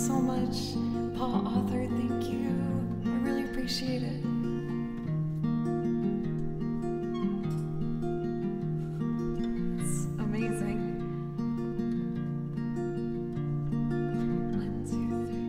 so much, Paul Author. Thank you. I really appreciate it. It's amazing. 1, 2, 3.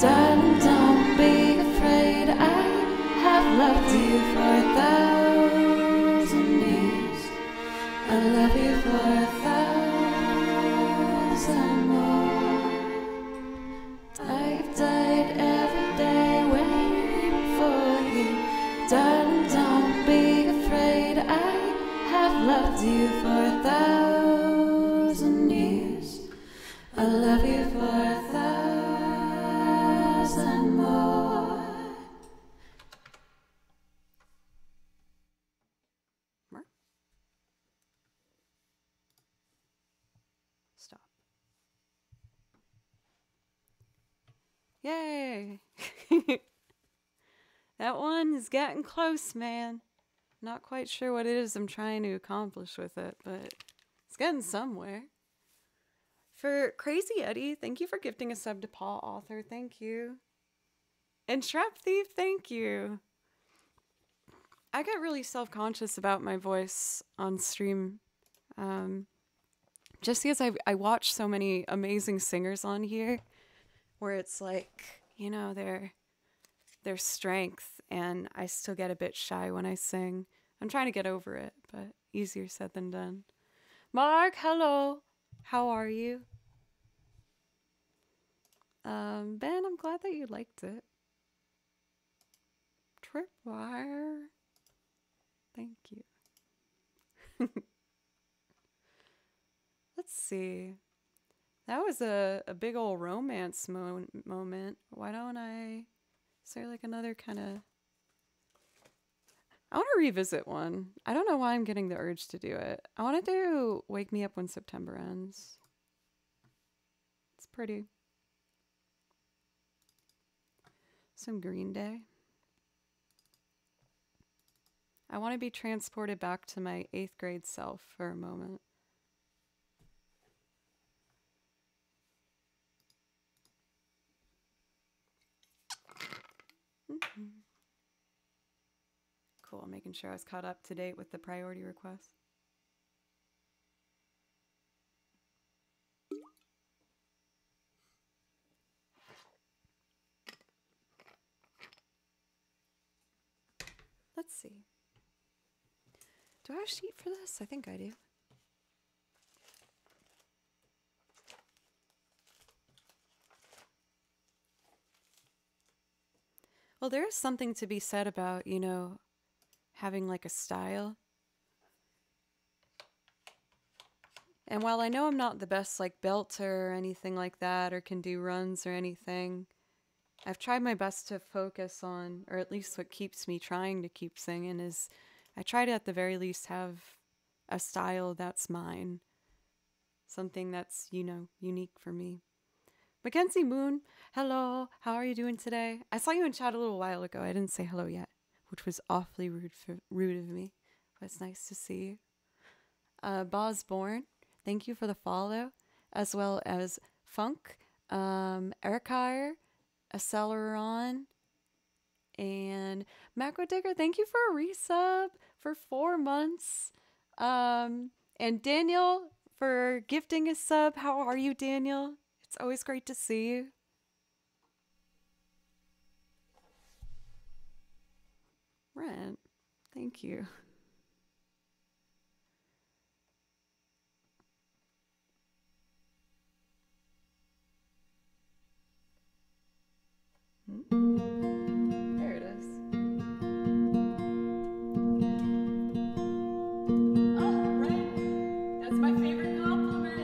Darling, don't be afraid. I have loved you for 1,000 years. I love you for 1,000 more. I've died every day waiting for you. Darling, don't be afraid. I have loved you for 1,000 years. I love you for 1,000 more. Stop. Yay! That one is getting close, man. Not quite sure what it is I'm trying to accomplish with it, but it's getting somewhere. For Crazy Eddie, thank you for gifting a sub to Paul Author. Thank you. And Trap Thief, thank you. I get really self-conscious about my voice on stream. Just because I watch so many amazing singers on here where it's like, you know, their strength, and I still get a bit shy when I sing. I'm trying to get over it, but easier said than done. Mark, hello. How are you? Ben, I'm glad that you liked it. Tripwire. Thank you. Let's see. That was a big old romance moment. Why don't I... Is there like another kind of... I want to revisit one. I don't know why I'm getting the urge to do it. I want to do Wake Me Up When September Ends. It's pretty. Some Green Day. I want to be transported back to my 8th grade self for a moment. Mm-hmm. Cool, making sure I was caught up to date with the priority request. Let's see. Do I have a sheet for this? I think I do. Well, there is something to be said about, you know, having like a style. And while I know I'm not the best like belter or anything like that, or can do runs or anything, I've tried my best to focus on, or at least what keeps me trying to keep singing is I try to at the very least have a style that's mine. Something that's, you know, unique for me. Mackenzie Moon, hello, how are you doing today? I saw you in chat a little while ago. I didn't say hello yet, which was awfully rude of me, but it's nice to see you. Bosborn, thank you for the follow, as well as Funk, Erikire, Acceleron, and Macro Digger, thank you for a resub for 4 months. And Daniel for gifting a sub. How are you, Daniel? It's always great to see you. Rent, thank you. There it is. Oh, Rent, that's my favorite compliment.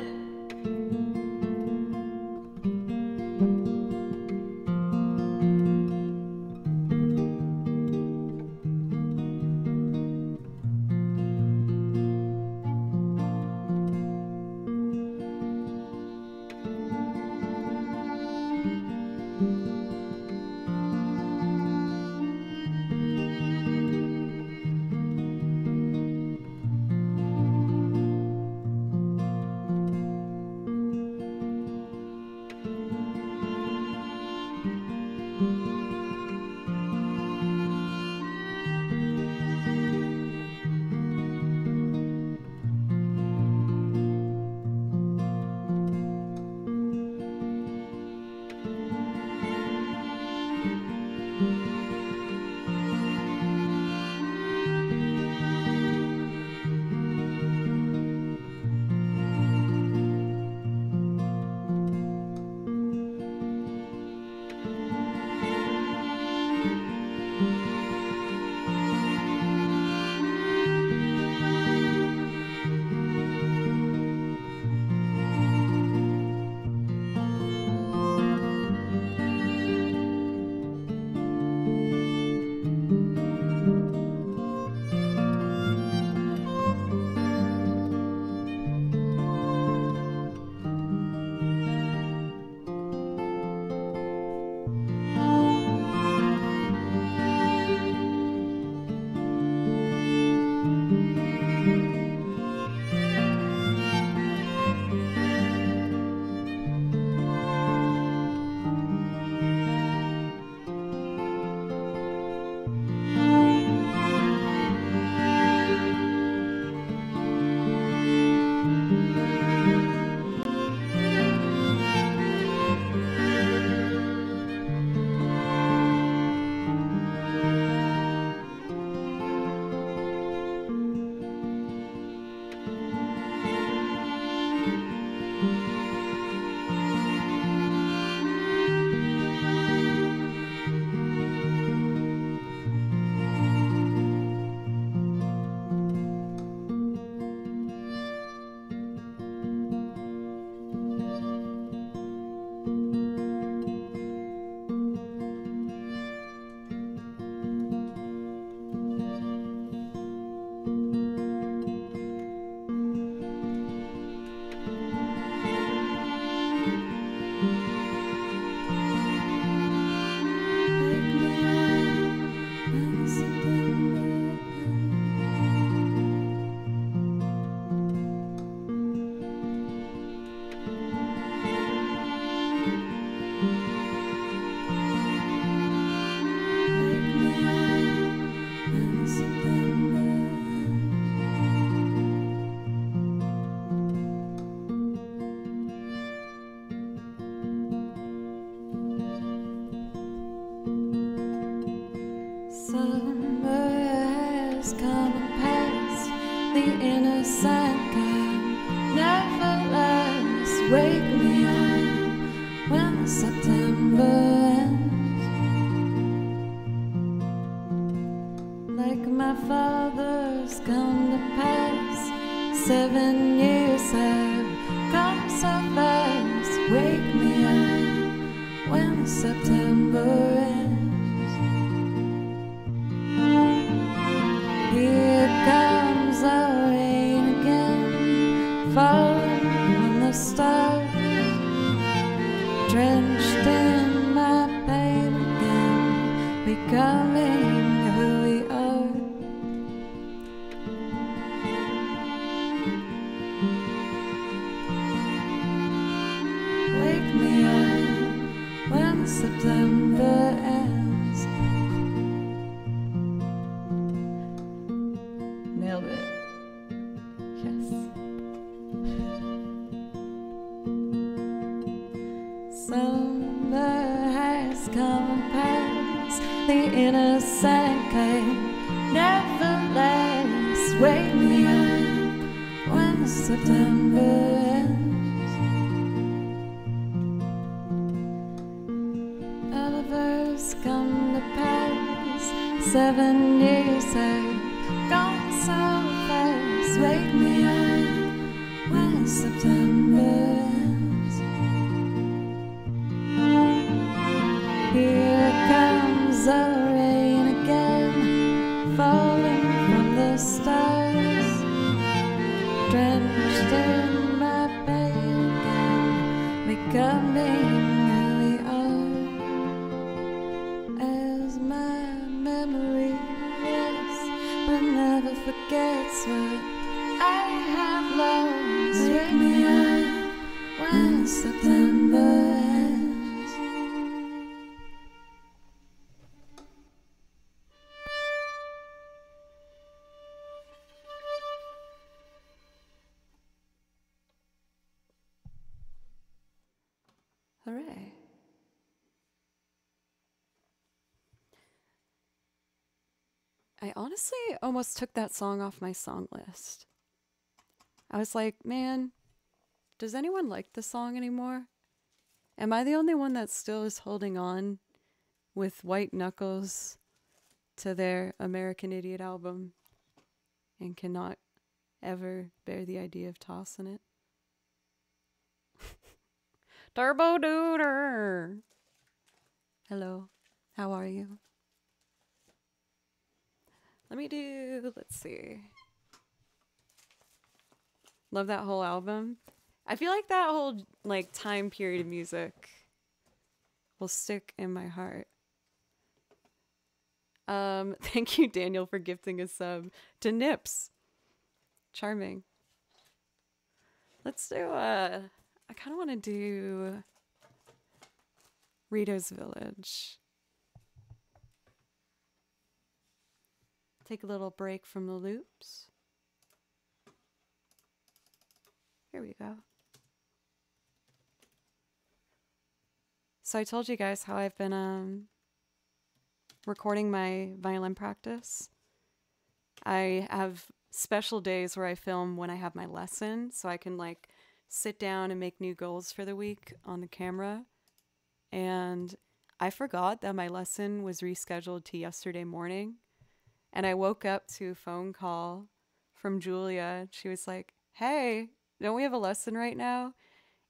Hooray. I honestly almost took that song off my song list. I was like, man, does anyone like this song anymore? Am I the only one that still is holding on with white knuckles to their American Idiot album and cannot ever bear the idea of tossing it? Turbo Duder! Hello, how are you? Let's see. Love that whole album. I feel like that whole like time period of music will stick in my heart. Thank you, Daniel, for gifting a sub to Nips. Charming. Let's do I kind of want to do Rito's Village. Take a little break from the loops. Here we go. So I told you guys how I've been recording my violin practice. I have special days where I film when I have my lesson, so I can like sit down and make new goals for the week on the camera. And I forgot that my lesson was rescheduled to yesterday morning. And I woke up to a phone call from Julia. She was like, hey, don't we have a lesson right now?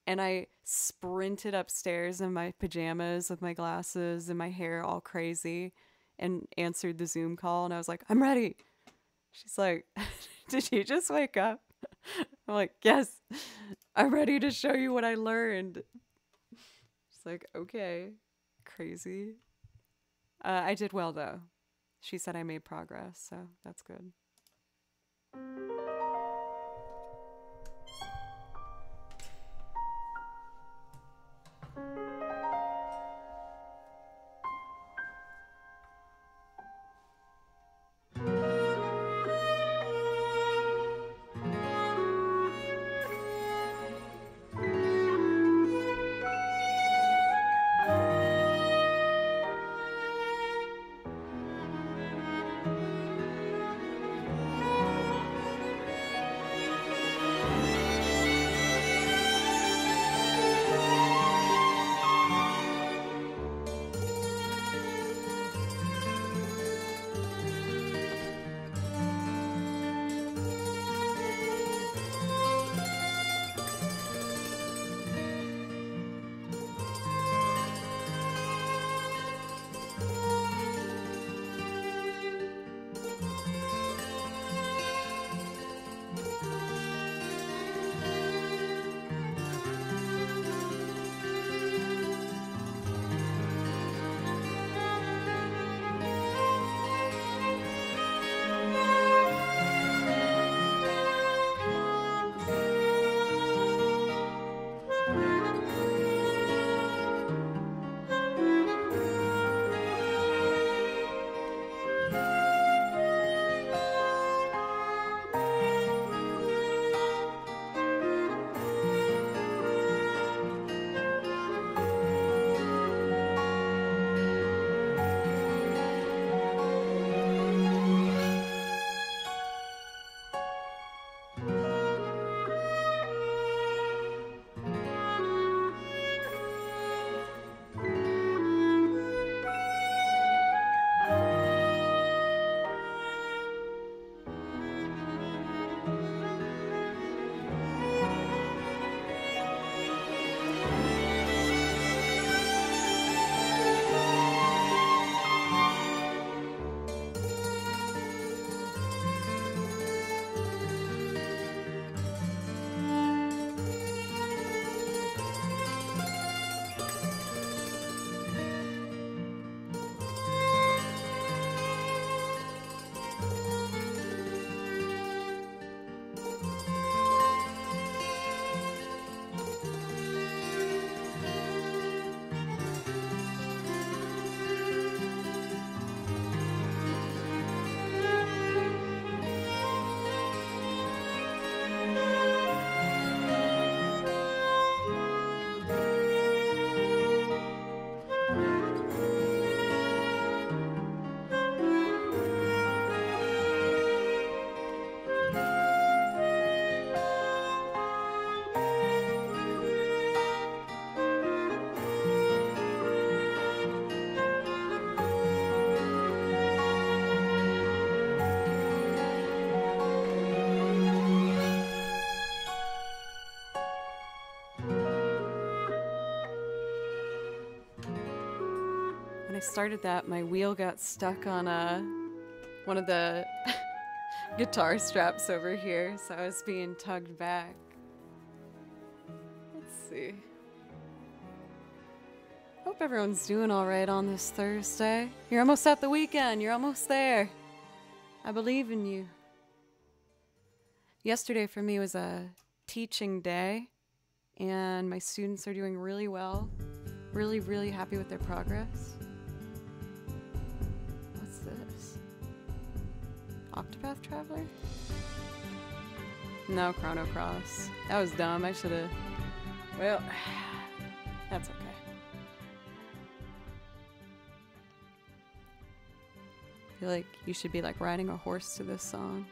And I sprinted upstairs in my pajamas with my glasses and my hair all crazy and answered the Zoom call. And I was like, I'm ready. She's like, did you just wake up? I'm like, yes, I'm ready to show you what I learned. She's like, okay, crazy. I did well, though. She said I made progress, so that's good. when I started that, my wheel got stuck on one of the guitar straps over here, so I was being tugged back. Let's see. Hope everyone's doing all right on this Thursday. You're almost at the weekend. You're almost there. I believe in you. Yesterday for me was a teaching day, and my students are doing really well. Really, really happy with their progress. What's this? Octopath Traveler? No, Chrono Cross. That was dumb. I should have... Well, that's okay. I feel like you should be like riding a horse to this song.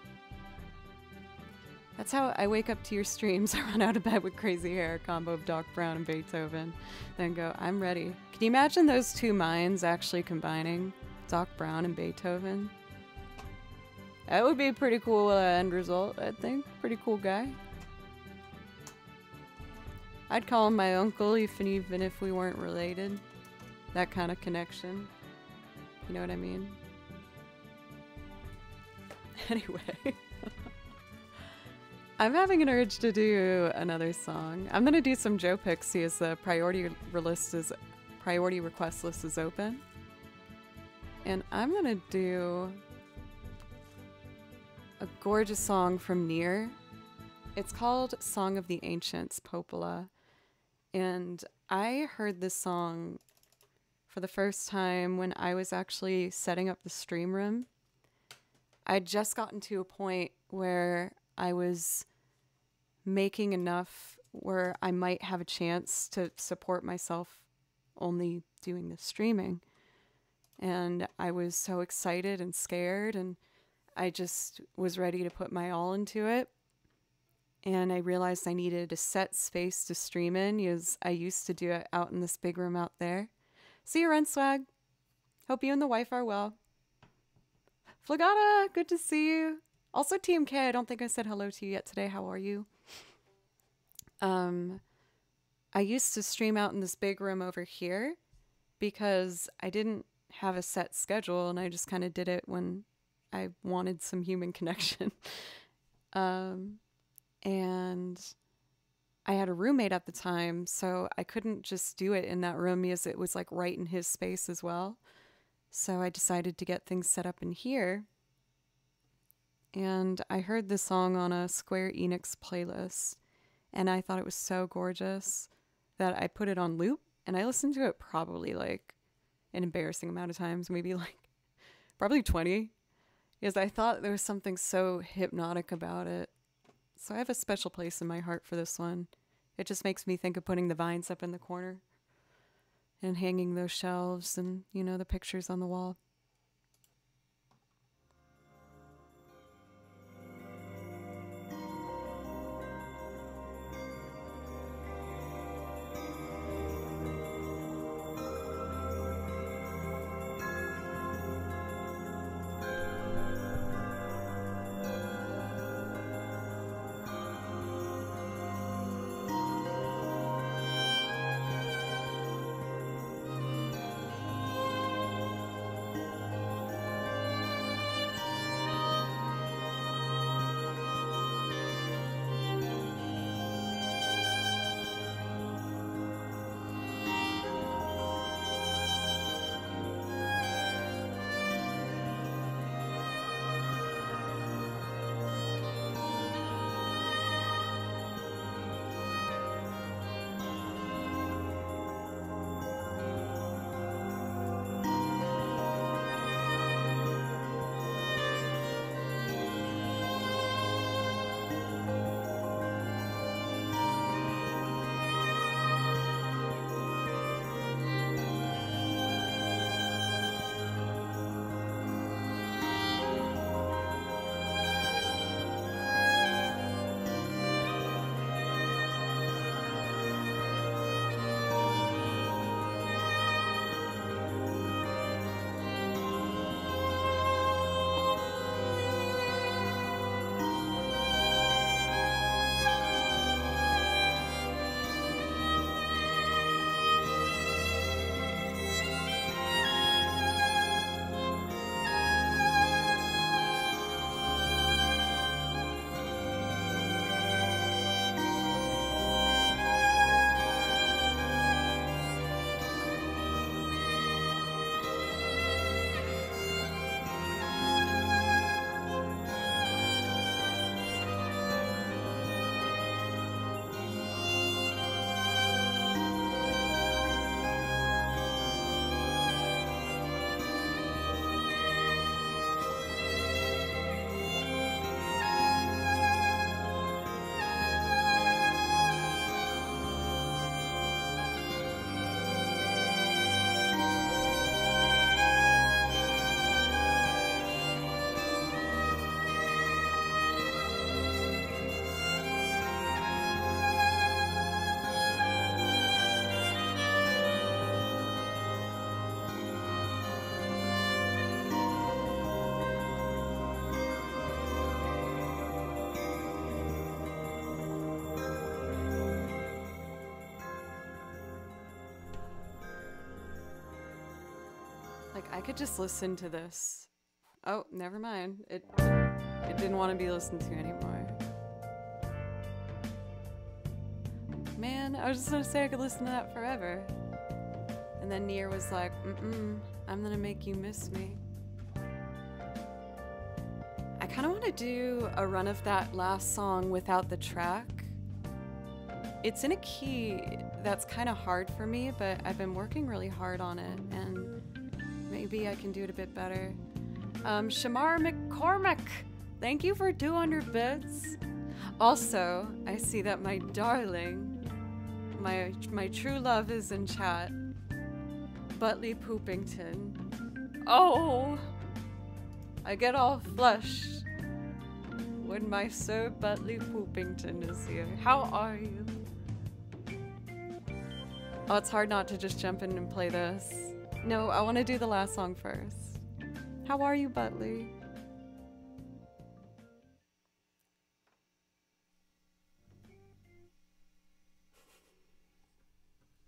That's how I wake up to your streams. I run out of bed with Crazy Hair, combo of Doc Brown and Beethoven. Then go, I'm ready. Can you imagine those two minds actually combining? Doc Brown and Beethoven? That would be a pretty cool end result, I think. Pretty cool guy. I'd call him my uncle even if we weren't related. That kind of connection. You know what I mean? Anyway. I'm having an urge to do another song. I'm gonna do some Joe Pixie as the priority request list is open. And I'm gonna do a gorgeous song from Nier. It's called Song of the Ancients, Popola. And I heard this song for the first time when I was actually setting up the stream room. I'd just gotten to a point where I was making enough where I might have a chance to support myself only doing the streaming. And I was so excited and scared, and I just was ready to put my all into it. And I realized I needed a set space to stream in, because I used to do it out in this big room out there. See you, Ren Swag. Hope you and the wife are well. Flagata, good to see you. Also, Team K, I don't think I said hello to you yet today. How are you? I used to stream out in this big room over here because I didn't have a set schedule, and I just kind of did it when I wanted some human connection. And I had a roommate at the time, so I couldn't just do it in that room because it was like right in his space as well. So I decided to get things set up in here. And I heard this song on a Square Enix playlist, and I thought it was so gorgeous that I put it on loop, and I listened to it probably like an embarrassing amount of times, maybe like probably 20, because I thought there was something so hypnotic about it. So I have a special place in my heart for this one. It just makes me think of putting the vines up in the corner and hanging those shelves and, you know, the pictures on the wall. Like, I could just listen to this. Oh, never mind. It didn't want to be listened to anymore. Man, I was just gonna say I could listen to that forever. And then Nier was like, I'm gonna make you miss me. I kind of want to do a run of that last song without the track. It's in a key that's kind of hard for me, but I've been working really hard on it, and maybe I can do it a bit better. Shamar McCormick, thank you for 200 bits. Also, I see that my darling, my true love is in chat. Butley Poopington. Oh, I get all flushed when my Sir Butley Poopington is here. How are you? Oh, it's hard not to just jump in and play this. No, I want to do the last song first. How are you, Butley?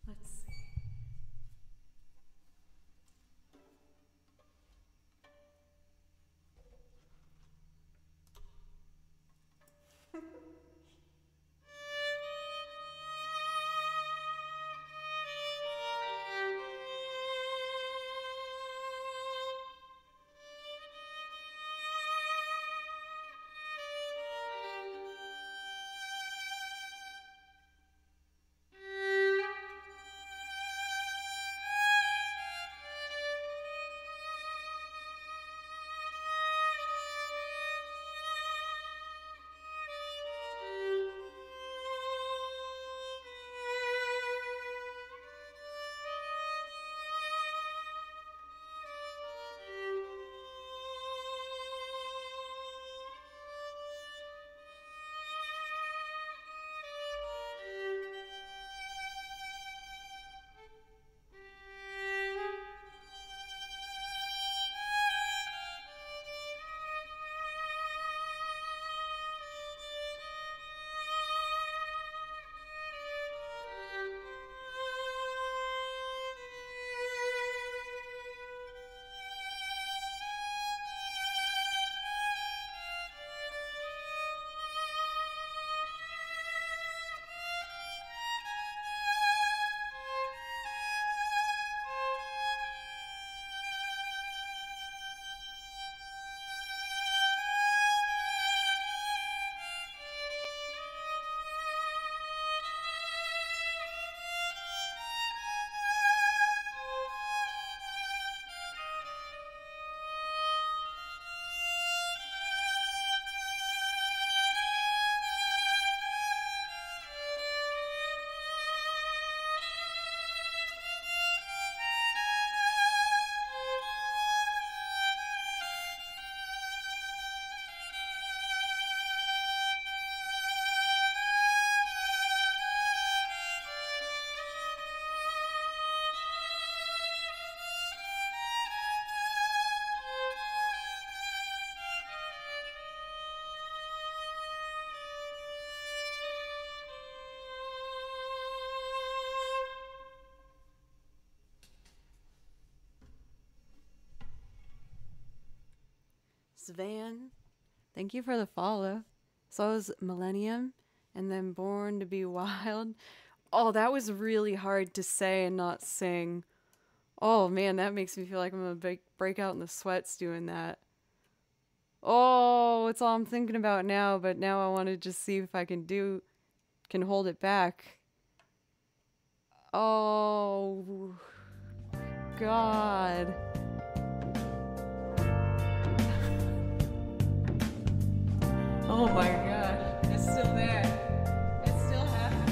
Let's see. Svan, thank you for the follow. So was Millennium and then Born to Be Wild. Oh, that was really hard to say and not sing. Oh man, that makes me feel like I'm gonna break out in the sweats doing that. Oh, it's all I'm thinking about now, but now I want to just see if I can hold it back. Oh, God. Oh my gosh, it's still there. It's still happening.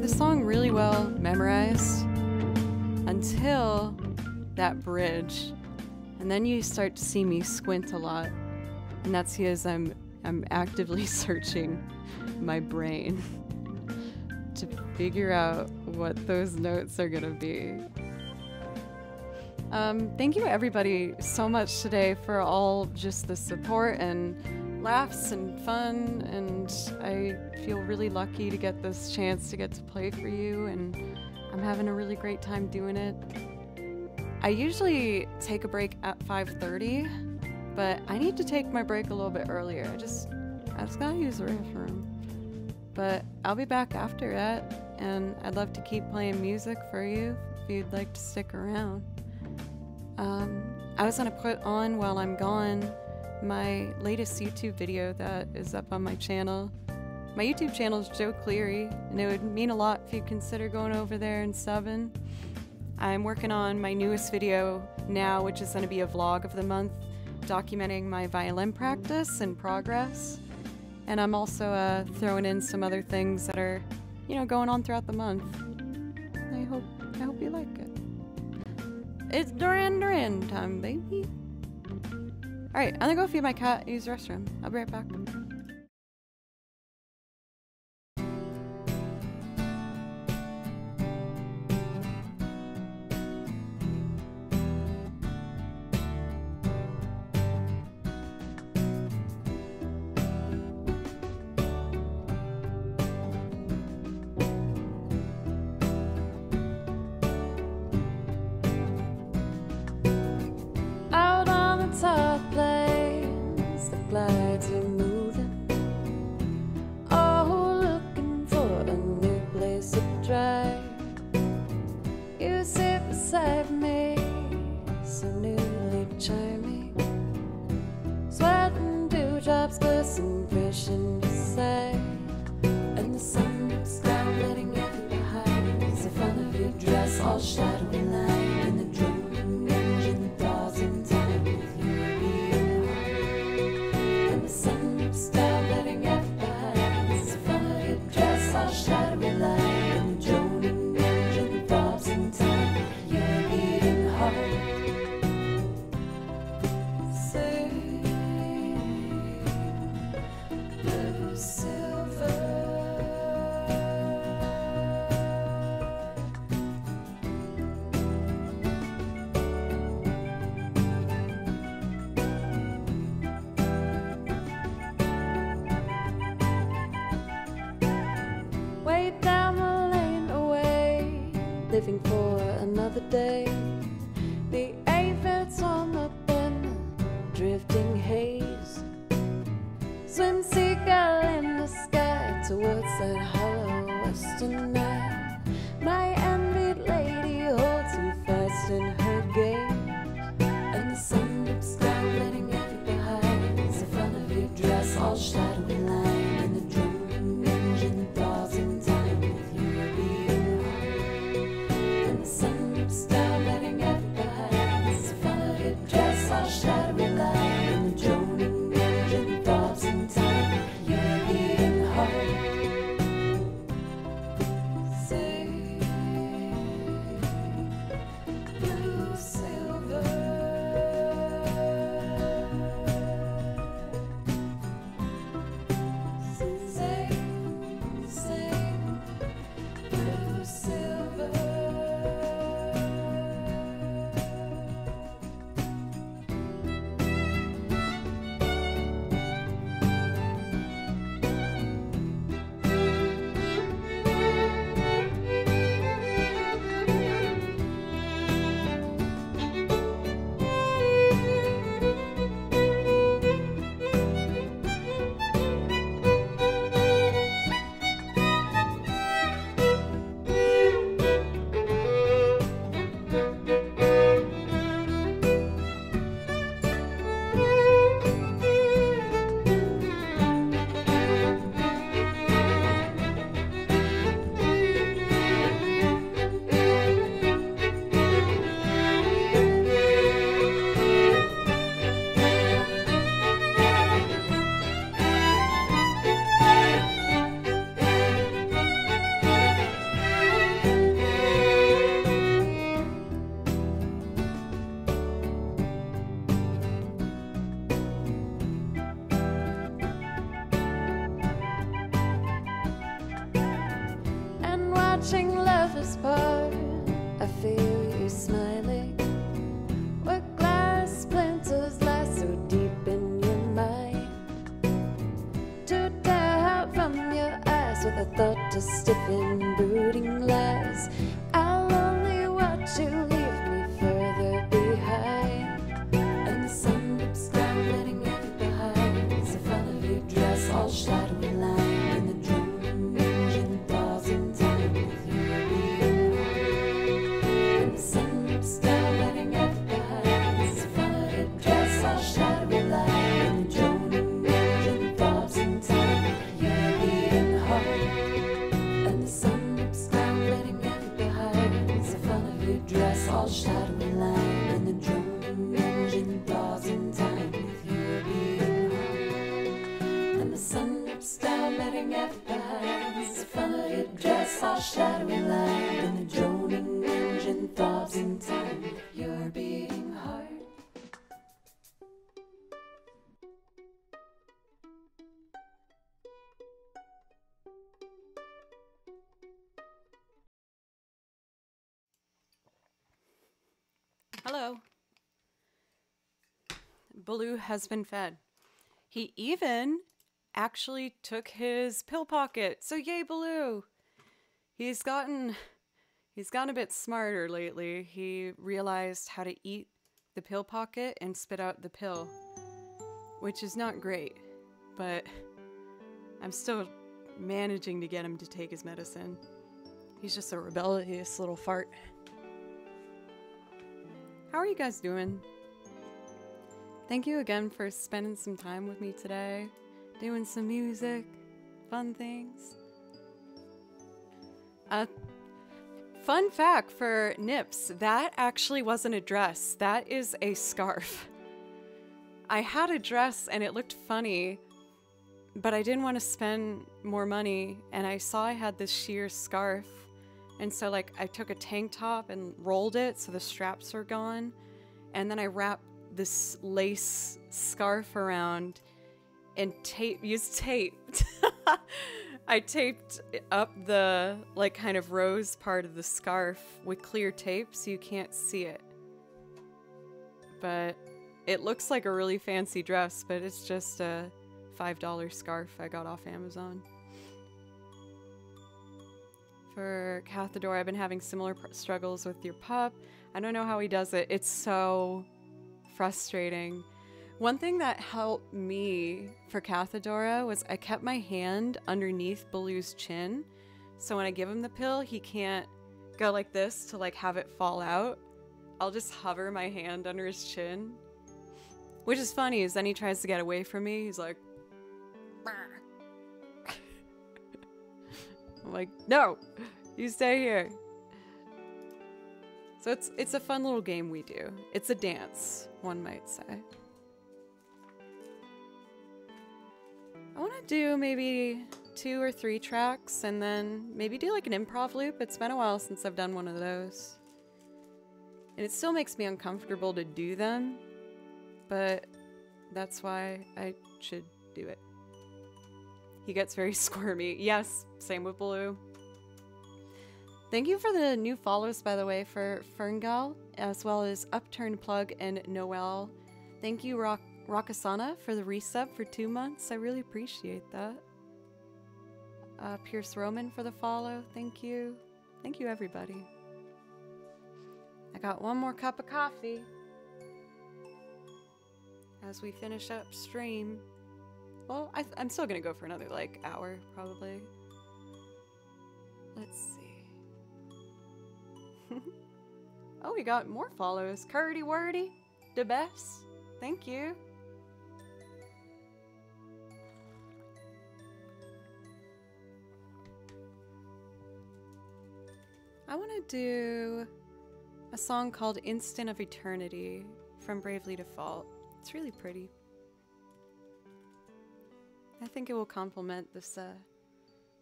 this song really well memorized until that bridge. And then you start to see me squint a lot. And that's because I'm actively searching my brain to figure out what those notes are gonna be. Thank you everybody so much today for all just the support and laughs and fun, and I feel really lucky to get this chance to get to play for you, and I'm having a really great time doing it. I usually take a break at 5:30, but I need to take my break a little bit earlier. I just gotta use the restroom. But I'll be back after that, and I'd love to keep playing music for you if you'd like to stick around. I was gonna put on while I'm gone my latest YouTube video that is up on my channel. My YouTube channel is Joe Cleary, and it would mean a lot if you consider going over there and subbing. I'm working on my newest video now, which is going to be a vlog of the month, documenting my violin practice and progress. And I'm also throwing in some other things that are, going on throughout the month. I hope you like it. It's Duran Duran time, baby. Alright, I'm gonna go feed my cat, use the restroom. I'll be right back. Glides are moving, oh, looking for a new place to drive. You sit beside me, so newly charming, sweating dewdrops glisten fresh and sight, and the sun looks down, letting everything behind. It's the front of your dress, all shadowy line, and the droning engine thaws in time with you. Shadowy light and the droning engine throbs in time. Your beating heart sing blue silver. Way down the lane away, living for another day. The aphids on the bend, drifting haze. Swim seagull in the sky towards that hollow western night. My envied lady holds you fast in her gaze, and the sun looks down, letting everything behind. It's the front of your dress, all shadowy line, and the droning engine thaws in time with your beating heart. And the sun looks down, letting everything behind. It's the front of your dress, all shadowy line, and the droning engine thaws in time with your beating heart. Hello. Baloo has been fed. He even actually took his pill pocket. So yay, Baloo. He's gotten a bit smarter lately. He realized how to eat the pill pocket and spit out the pill, which is not great, but I'm still managing to get him to take his medicine. He's just a rebellious little fart. How are you guys doing? Thank you again for spending some time with me today, doing some music, fun things. Fun fact for Nips, that actually wasn't a dress. That is a scarf. I had a dress and it looked funny, but I didn't want to spend more money, and I saw I had this sheer scarf, and so like I took a tank top and rolled it so the straps are gone, and then I wrapped this lace scarf around and used tape. I taped up the like kind of rose part of the scarf with clear tape so you can't see it. But it looks like a really fancy dress, but it's just a $5 scarf I got off Amazon. For Cathador, I've been having similar struggles with your pup. I don't know how he does it. It's so frustrating. One thing that helped me for Cathadora was I kept my hand underneath Baloo's chin, so when I give him the pill, he can't go like this to like have it fall out. I'll just hover my hand under his chin. Which is funny, is then he tries to get away from me. He's like, I'm like, no, you stay here. So it's a fun little game we do. It's a dance, one might say. I want to do maybe 2 or 3 tracks and then maybe do like an improv loop. It's been a while since I've done one of those. And it still makes me uncomfortable to do them, but that's why I should do it. He gets very squirmy. Yes, same with Baloo. Thank you for the new follows, by the way, for Ferngall, as well as Upturned Plug and Noel. Thank you, Rakasana, for the resub for 2 months. I really appreciate that. Pierce Roman for the follow. Thank you. Thank you, everybody. I got one more cup of coffee as we finish up stream. Well, I'm still gonna go for another, like, hour, probably. Let's see. Oh, we got more follows. Curdy Wordy, the best. Thank you. I want to do a song called Instant of Eternity from Bravely Default. It's really pretty. I think it will complement this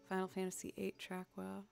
Final Fantasy VIII track well.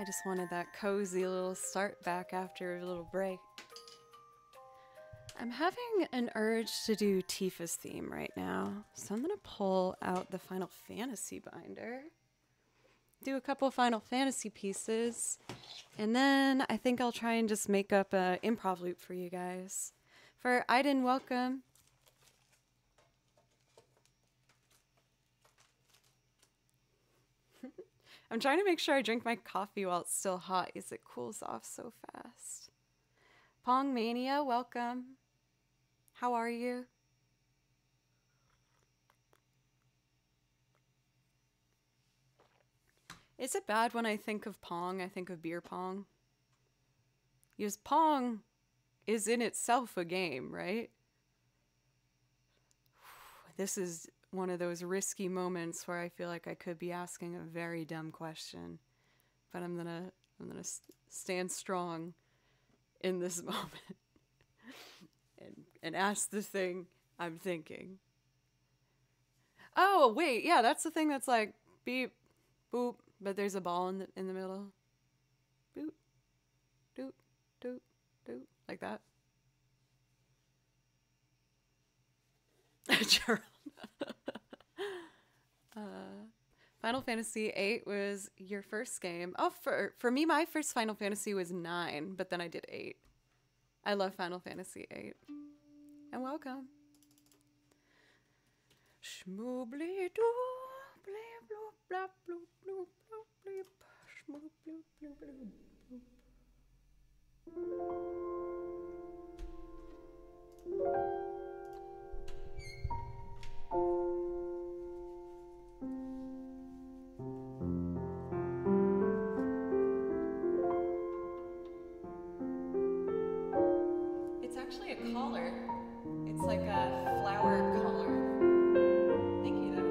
I just wanted that cozy little start back after a little break. I'm having an urge to do Tifa's theme right now, so I'm gonna pull out the Final Fantasy binder, do a couple Final Fantasy pieces, and then I think I'll try and just make up a improv loop for you guys. For Aiden, welcome. I'm trying to make sure I drink my coffee while it's still hot as it cools off so fast. Pong Mania, welcome. How are you? Is it bad when I think of Pong, I think of beer pong? Because Pong is in itself a game, right? This is one of those risky moments where I feel like I could be asking a very dumb question, but I'm gonna stand strong in this moment and ask the thing I'm thinking. Oh wait, yeah, that's the thing that's like beep, boop, but there's a ball in the middle. Boop, doop, doop, doop, like that. Gerald. Final Fantasy VIII was your first game. Oh, for me, my first Final Fantasy was 9, but then I did 8. I love Final Fantasy VIII. And welcome. Shmoobly doo, bleep bloop blap bloop bloop bloop bleep. Shmoob bloop bloop bloop bloop. It's actually a collar. It's like a flower collar. Thank you, though.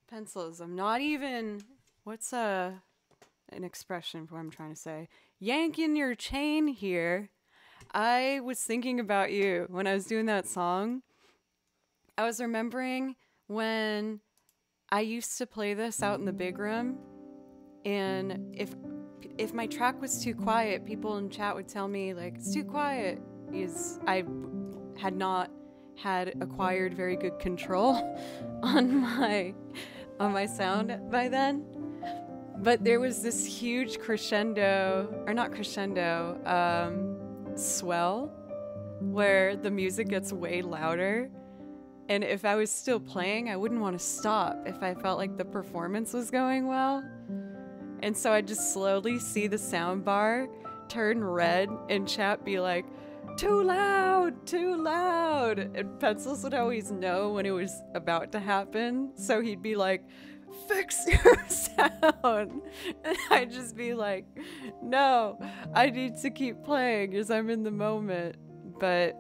Pencils. I'm not even. What's an expression for what I'm trying to say? Yanking your chain here. I was thinking about you when I was doing that song. I was remembering when I used to play this out in the big room, and if my track was too quiet, people in chat would tell me like it's too quiet because I had not had acquired very good control on my sound by then. But there was this huge crescendo, or not crescendo, swell, where the music gets way louder. And if I was still playing, I wouldn't want to stop if I felt like the performance was going well. And so I'd just slowly see the sound bar turn red and chat be like, too loud, too loud. And Pencils would always know when it was about to happen. So he'd be like, fix your sound. And I'd just be like, no, I need to keep playing because I'm in the moment. But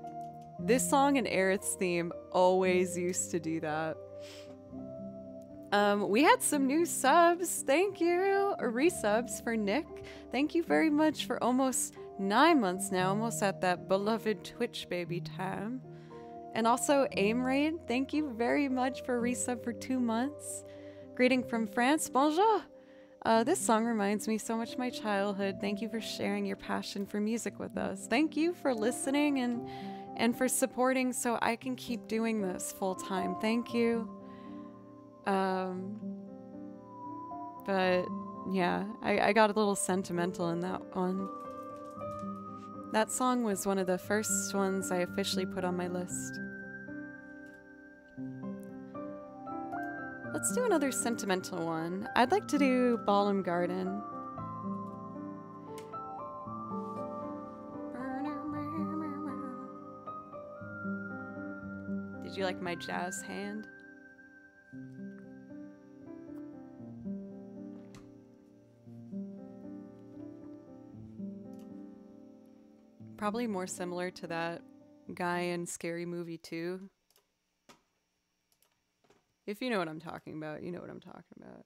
this song and Aerith's theme always used to do that. We had some new subs. Thank you. Or resubs for Nick. Thank you very much for almost 9 months now. Almost at that beloved Twitch baby time. And also Aim Raid. Thank you very much for resub for 2 months. Greeting from France. Bonjour. This song reminds me so much of my childhood. Thank you for sharing your passion for music with us. Thank you for listening and for supporting so I can keep doing this full time. Thank you. But yeah, I got a little sentimental in that one. That song was one of the first ones I officially put on my list. Let's do another sentimental one. I'd like to do Ballum Garden. Did you like my jazz hand? Probably more similar to that guy in Scary Movie 2. If you know what I'm talking about, you know what I'm talking about.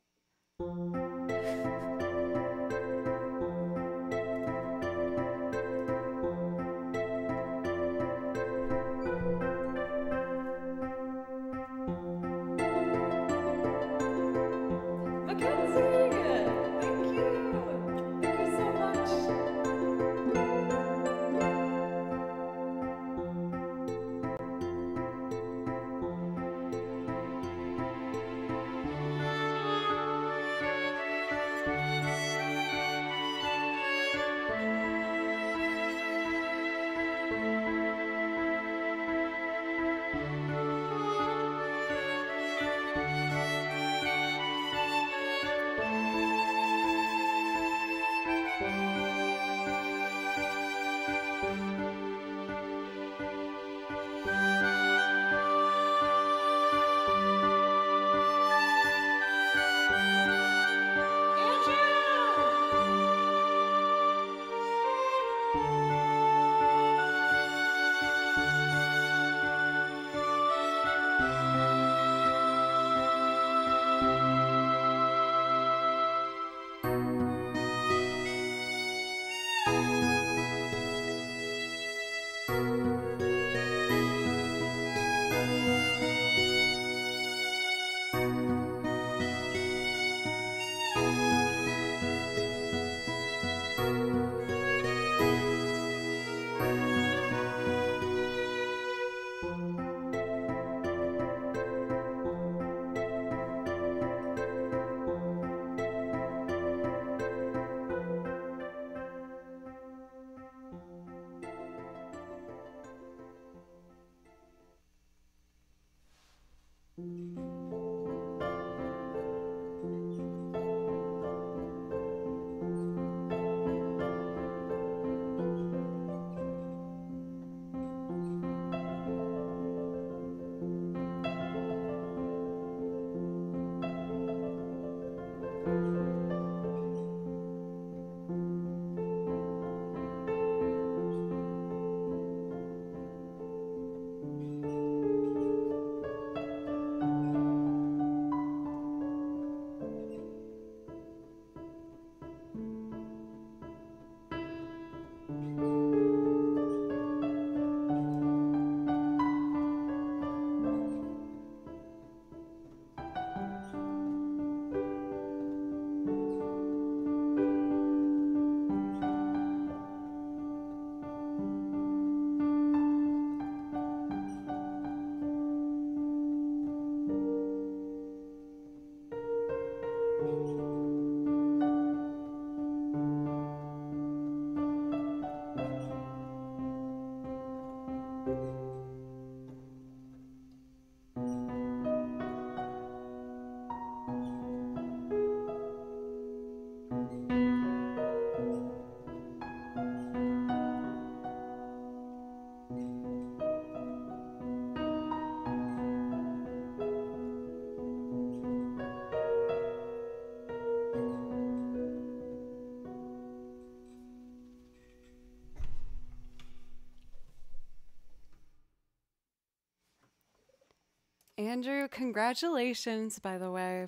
Andrew, congratulations, by the way.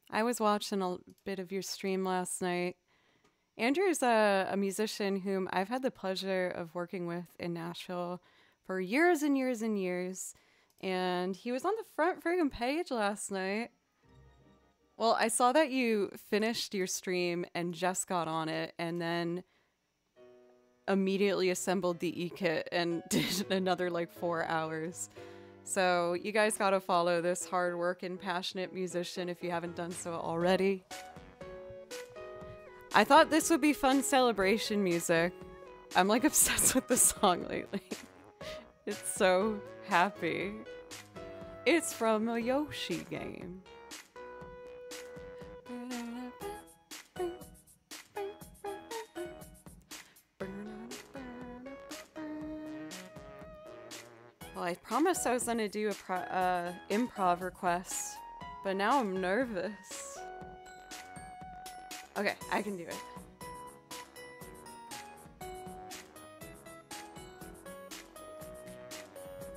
I was watching a bit of your stream last night. Andrew's a musician whom I've had the pleasure of working with in Nashville for years and years and years. And he was on the front friggin' page last night. Well, I saw that you finished your stream and just got on it and then immediately assembled the e-kit and did another like 4 hours. So you guys gotta follow this hard working, passionate musician if you haven't done so already. I thought this would be fun celebration music. I'm like obsessed with this song lately. It's so happy. It's from a Yoshi game. Well, I promised I was gonna do a improv request, but now I'm nervous. Okay, I can do it.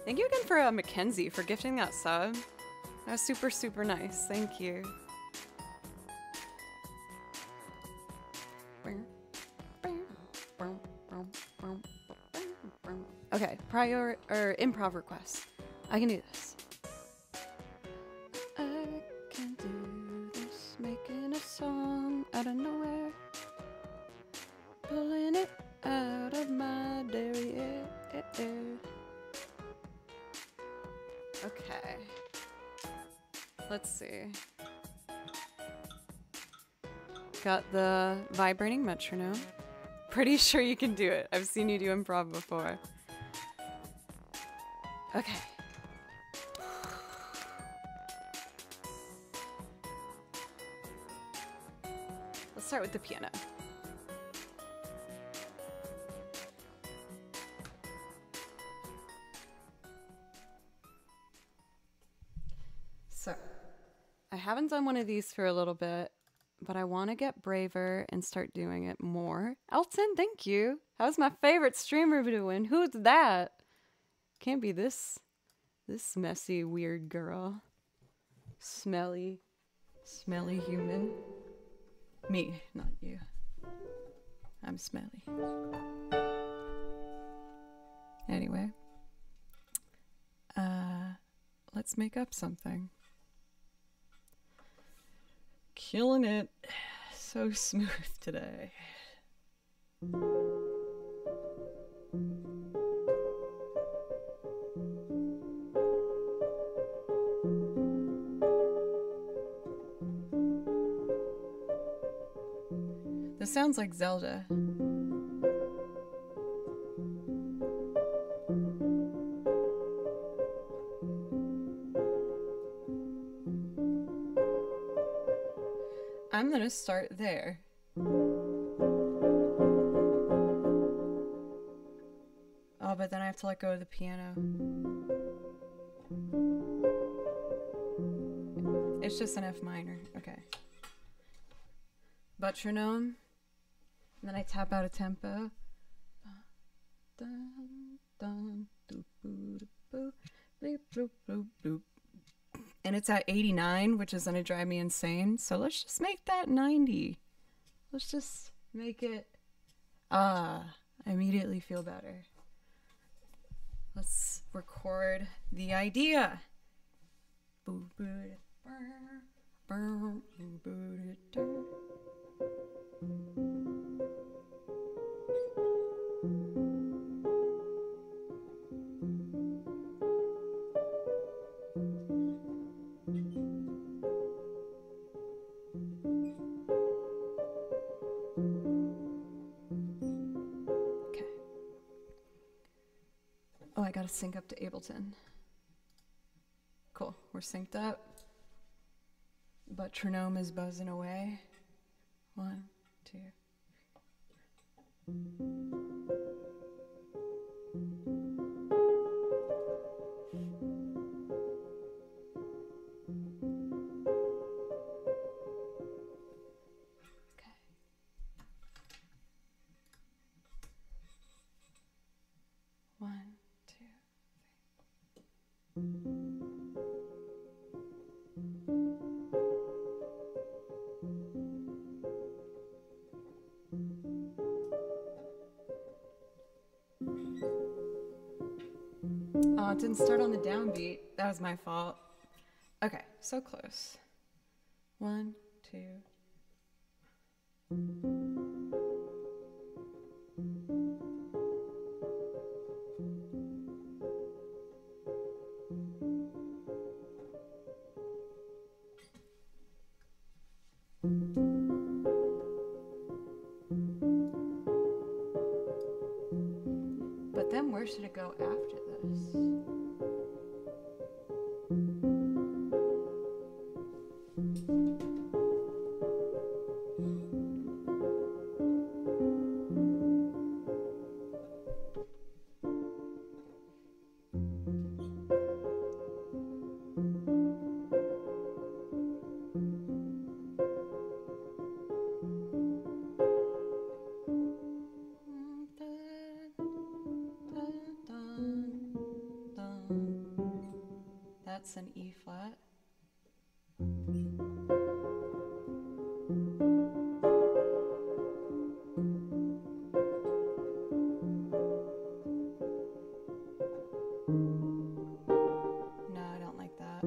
Thank you again for Mackenzie for gifting that sub. That was super, super nice. Thank you. Okay, improv request. I can do this. I can do this, making a song out of nowhere, pulling it out of my derriere. Okay. Let's see. Got the vibrating metronome. Pretty sure you can do it. I've seen you do improv before. Okay. Let's start with the piano. So, I haven't done one of these for a little bit, but I want to get braver and start doing it more. Elton, thank you. How's my favorite streamer doing? Who's that? Can't be this messy, weird girl. Smelly human. Me, not you. I'm smelly. Anyway. Let's make up something. Killing it. So smooth today. This sounds like Zelda. I'm gonna start there. Oh, but then I have to let go of the piano. It's just an F minor. Okay. Metronome. And then I tap out a tempo. And it's at 89, which is gonna drive me insane. So let's just make that 90. Let's just make it, I immediately feel better. Let's record the idea. Oh, I gotta sync up to Ableton. Cool, we're synced up. Metronome is buzzing away. 1, 2. Okay. One, two, three. Oh, it didn't start on the downbeat. That was my fault. Okay, so close. 1, 2. But then where should it go after this? That's an E flat. No, I don't like that.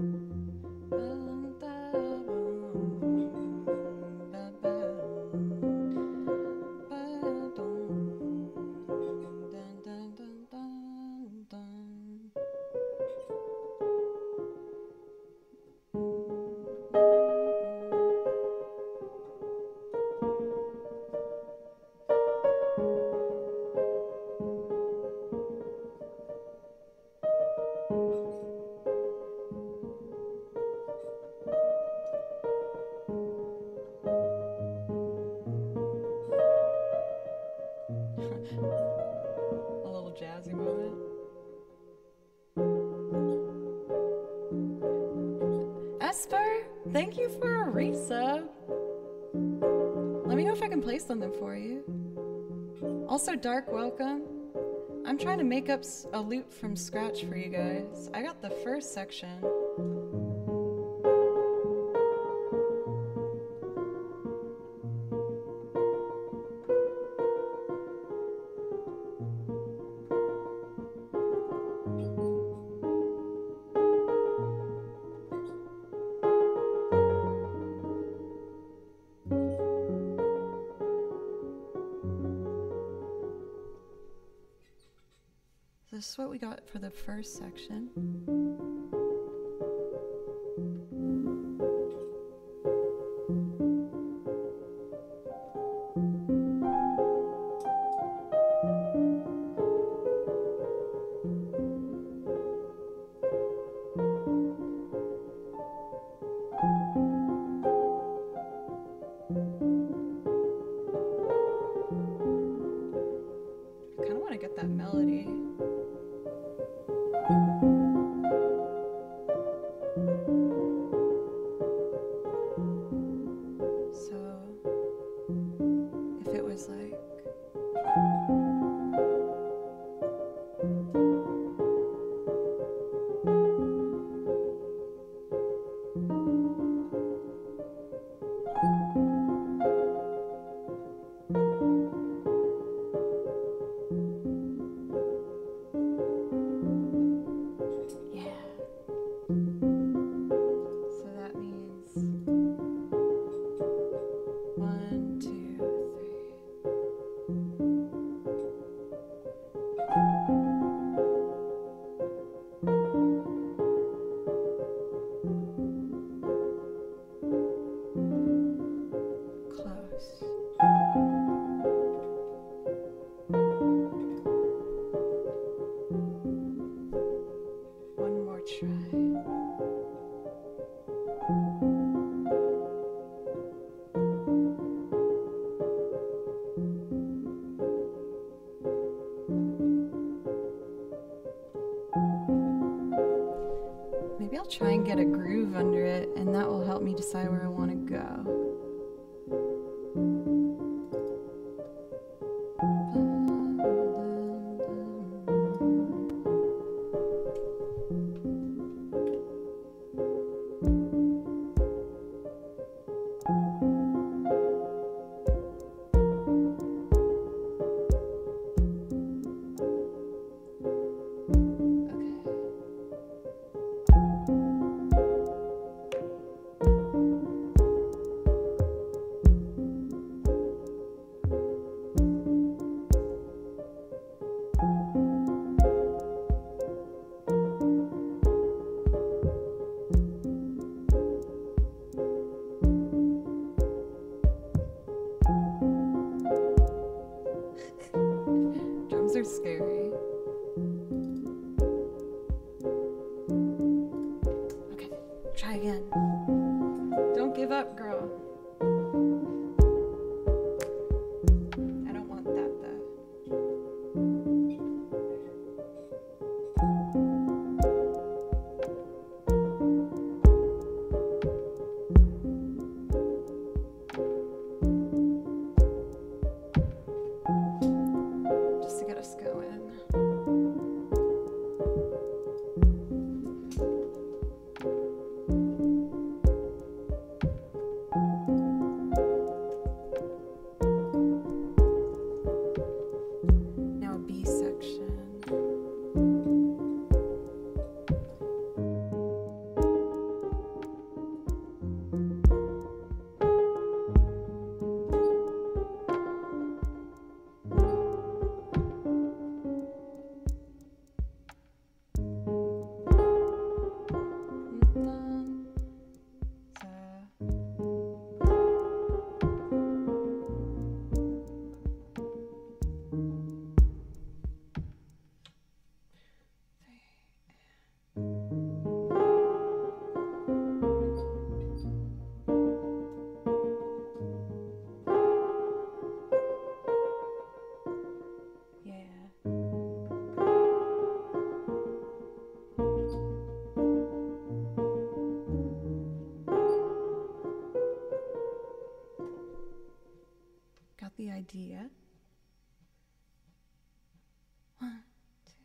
A little jazzy moment. Esper, thank you for a resub. Let me know if I can play something for you. Also, Dark, welcome. I'm trying to make up a loop from scratch for you guys. I got the first section. This is what we got for the first section. I kind of want to get that melody. Maybe I'll try and get a groove under it, and that will help me decide where I want to go. are scary. Okay, try again. Don't give up, girl. I don't want that though. Just to get us going. Now a B section. Got the idea? One, two.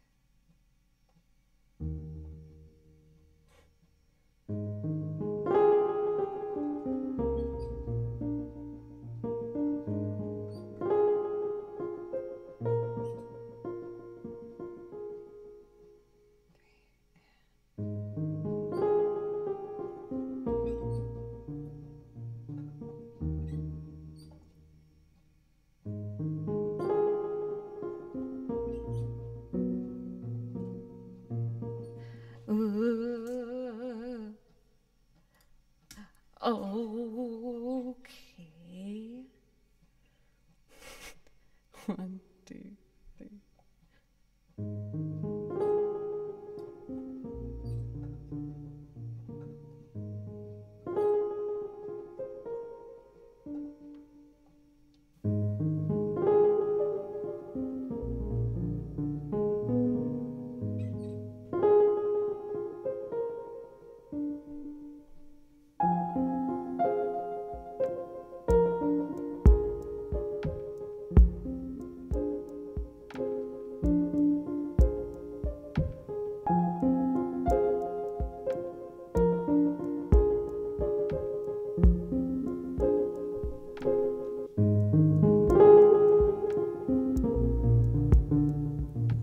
Ooh. Okay. 1, 2, 3.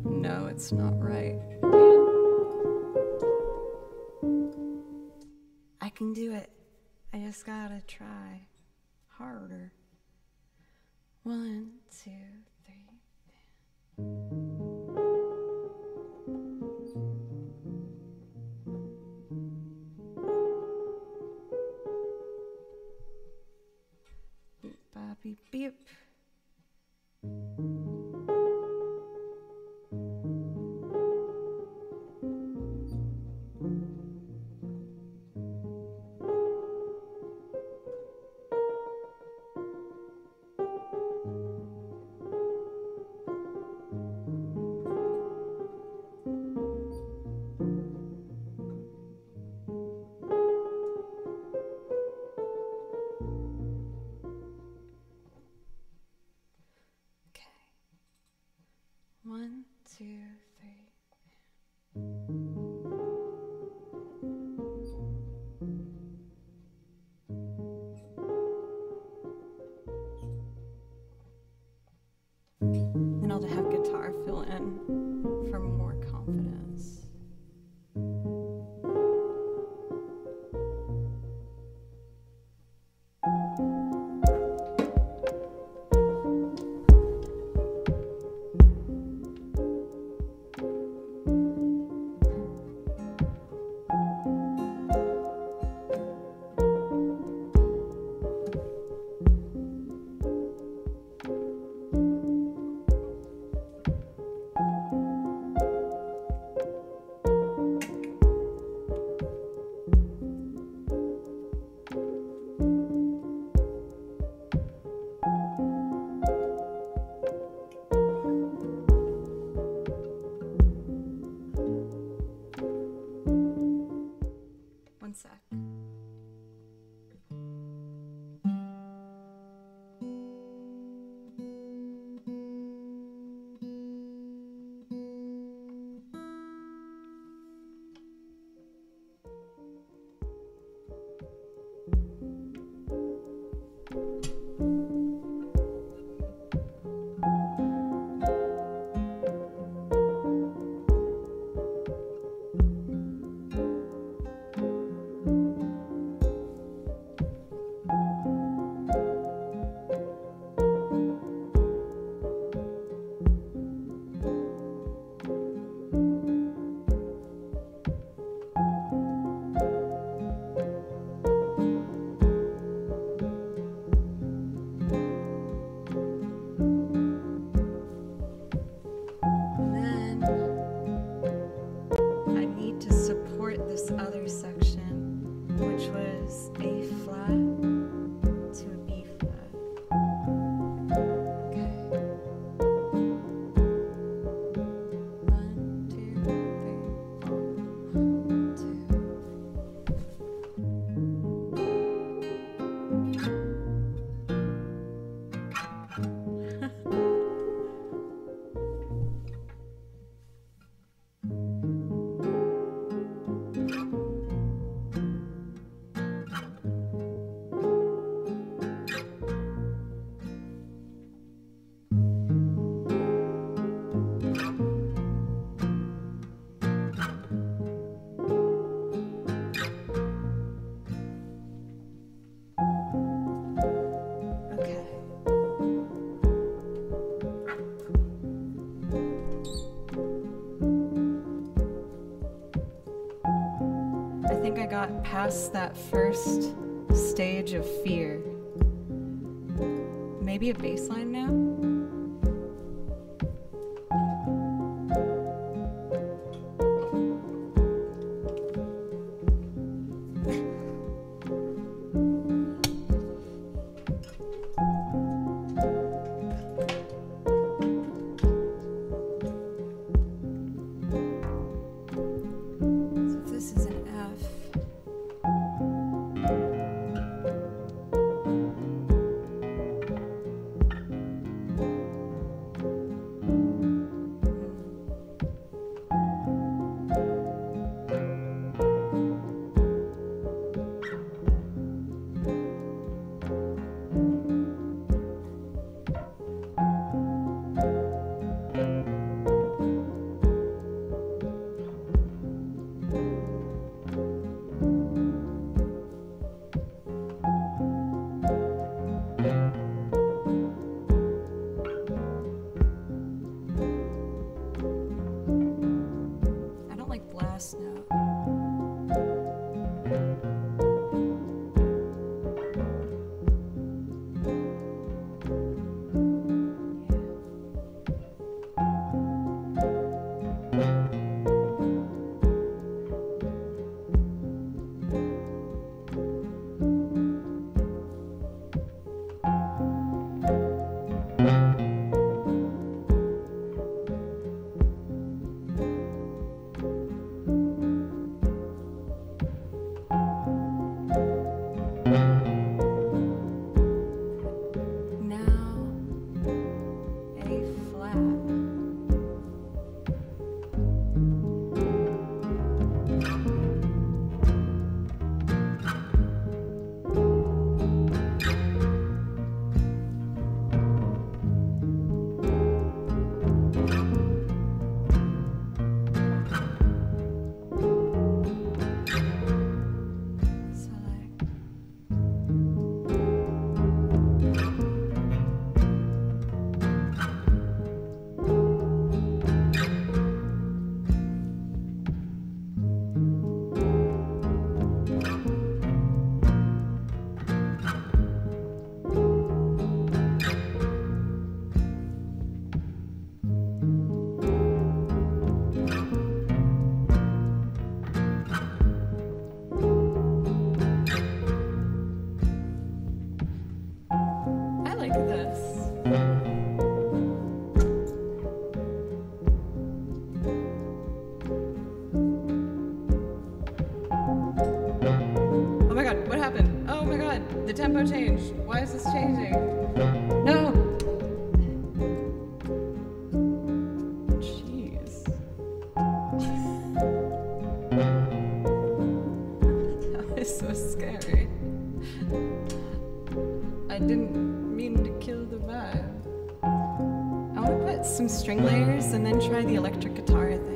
No, it's not right. I can do it. I just gotta try harder. 1, 2, 3. Boop, bop, beep, beep. Okay. 1, 2, 3. Then I'll have guitar fill in for more confidence. got past that first stage of fear. Maybe a bass line now? Tempo changed. Why is this changing? No! Jeez. That was so scary. I didn't mean to kill the vibe. I want to put some string layers and then try the electric guitar, I think.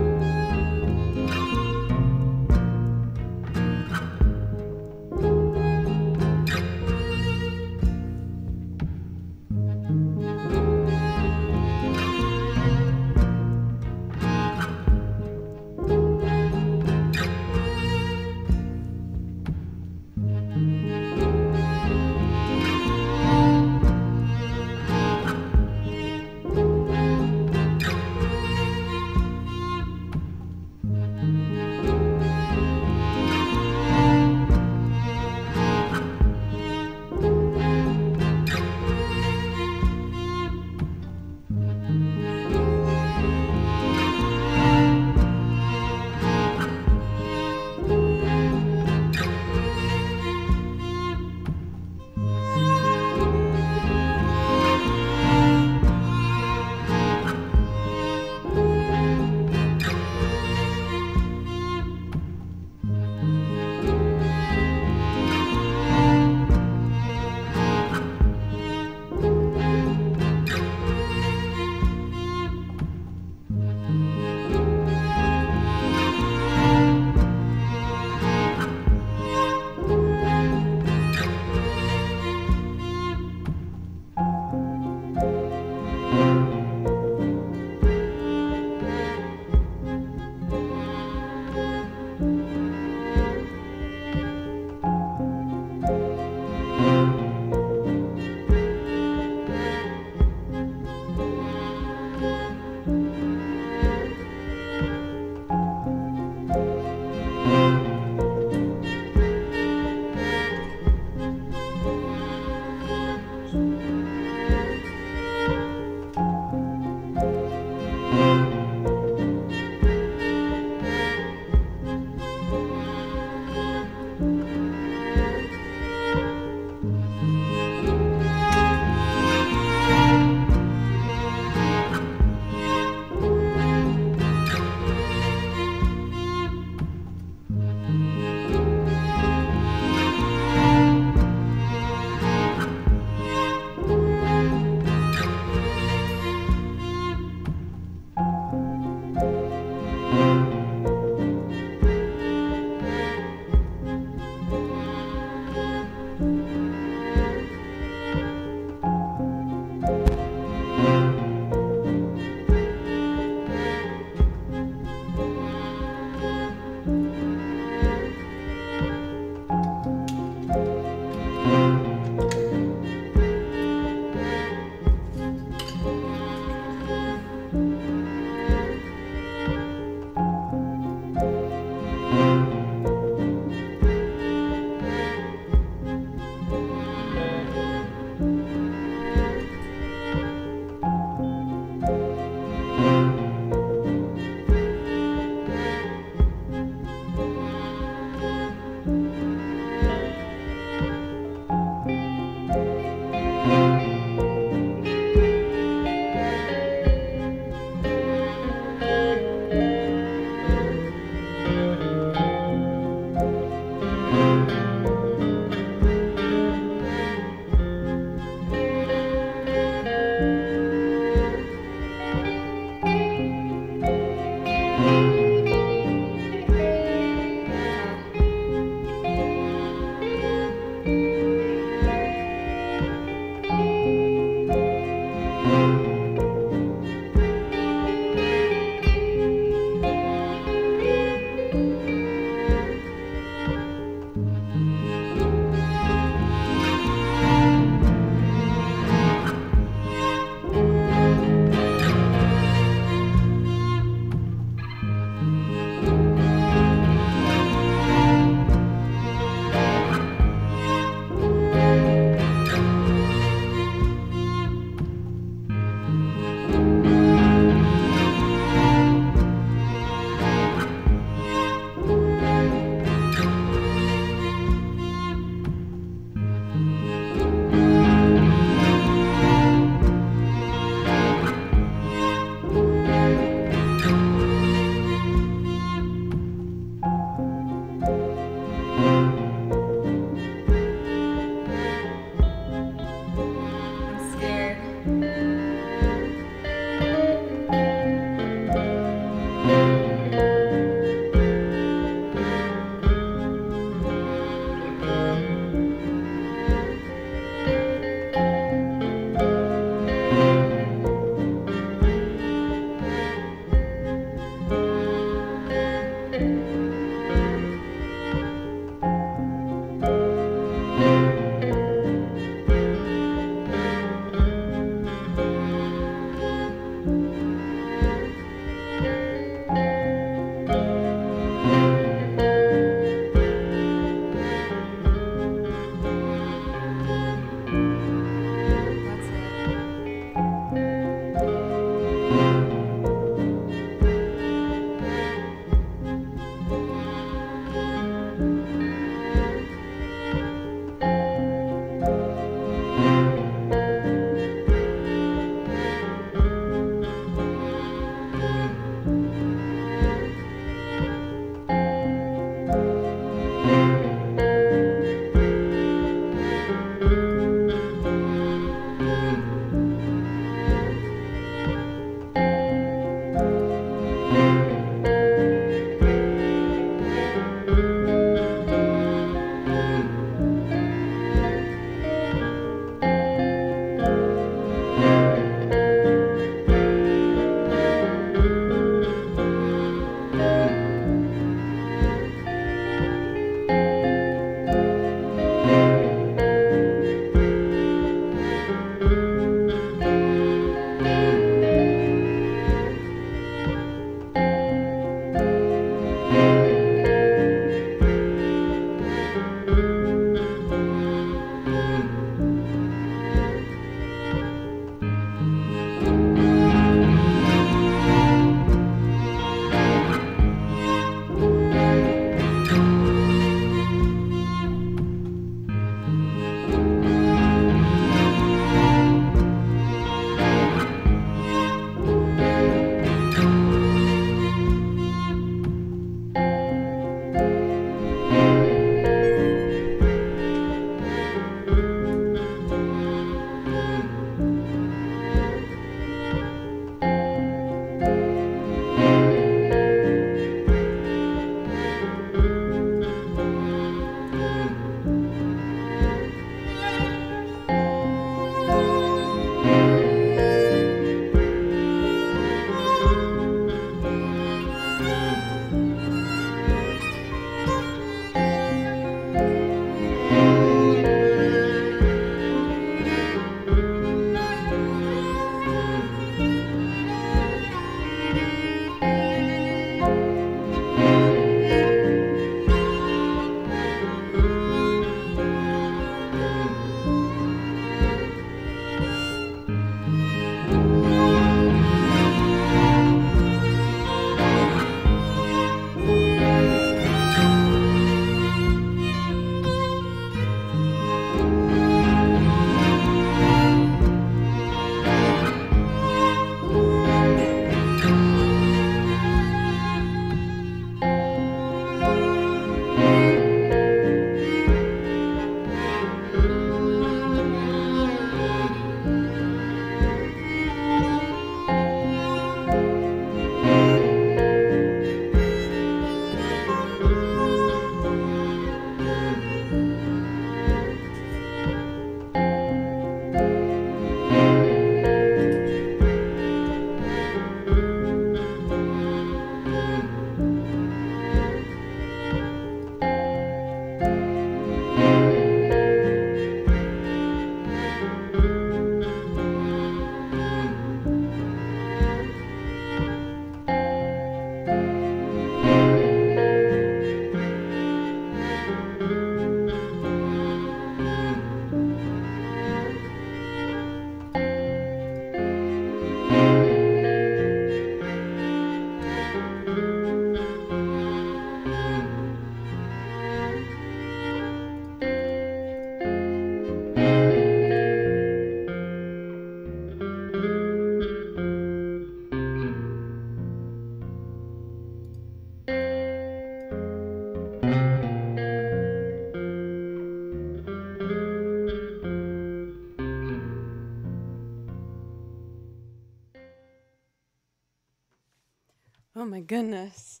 Oh my goodness.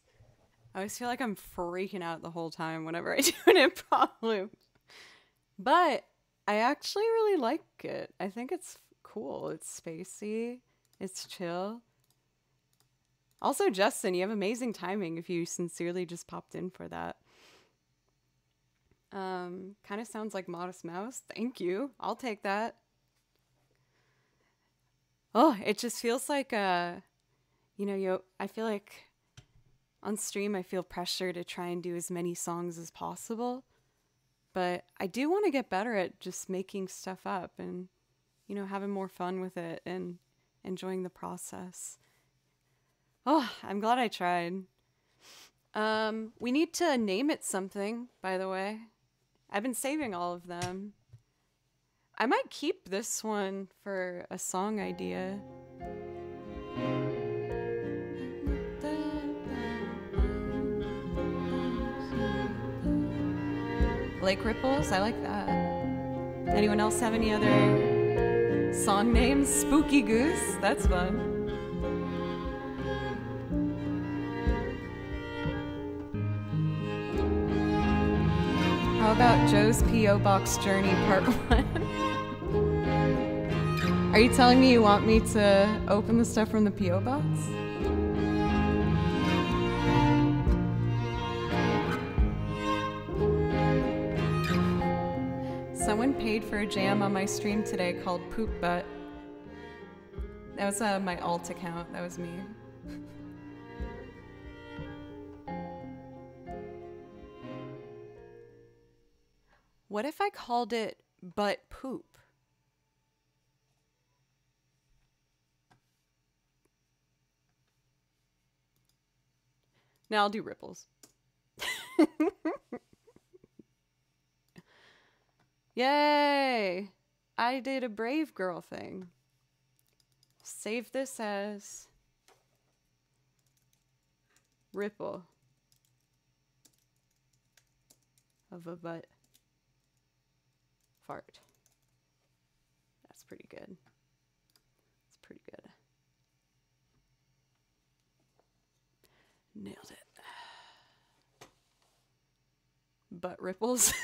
I always feel like I'm freaking out the whole time whenever I do an improv loop. But I actually really like it. I think it's cool. It's spacey. It's chill. Also, Justin, you have amazing timing if you sincerely just popped in for that. Kind of sounds like Modest Mouse. Thank you. I'll take that. Oh, it just feels like I feel like on stream I feel pressure to try and do as many songs as possible. But I do want to get better at just making stuff up and, having more fun with it and enjoying the process. Oh, I'm glad I tried. We need to name it something, by the way. I've been saving all of them. I might keep this one for a song idea. Lake Ripples, I like that. Anyone else have any other song names? Spooky Goose, that's fun. How about Joe's P.O. Box Journey Part 1? Are you telling me you want me to open the stuff from the P.O. Box? Someone paid for a jam on my stream today called Poop Butt. That was my alt account. That was me. What if I called it Butt Poop? Now I'll do Ripples. Yay! I did a brave girl thing. Save this as Ripple of a butt fart. That's pretty good. That's pretty good. Nailed it. Butt ripples.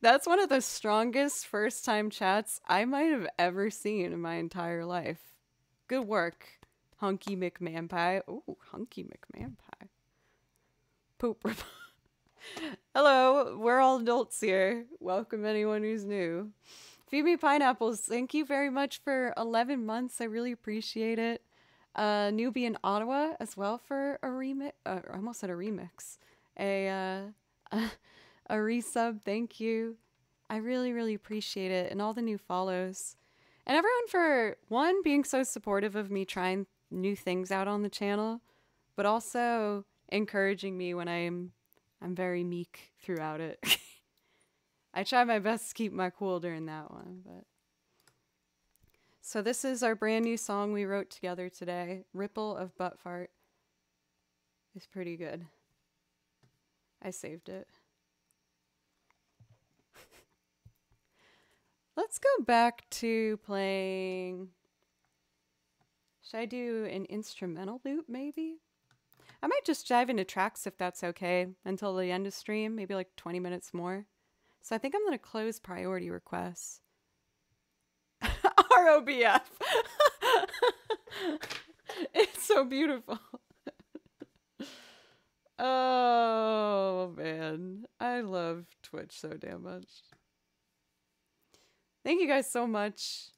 That's one of the strongest first-time chats I might have ever seen in my entire life. Good work, Hunky McManpie. Ooh, Hunky McManpie. Poop ripple. Hello, we're all adults here. Welcome anyone who's new. Feed Me Pineapples, thank you very much for 11 months. I really appreciate it. Newbie in Ottawa as well for a remix. I almost said a remix. A resub, thank you. I really, really appreciate it. And all the new follows. And everyone for, one, being so supportive of me trying new things out on the channel, but also encouraging me when I'm very meek throughout it. I try my best to keep my cool during that one, but. So this is our brand new song we wrote together today. Ripple of Butt Fart. It's pretty good. I saved it. Let's go back to playing. Should I do an instrumental loop maybe? I might just dive into tracks if that's okay until the end of stream, maybe like 20 minutes more. So I think I'm going to close priority requests. ROBF. It's so beautiful. Oh man, I love Twitch so damn much. Thank you guys so much.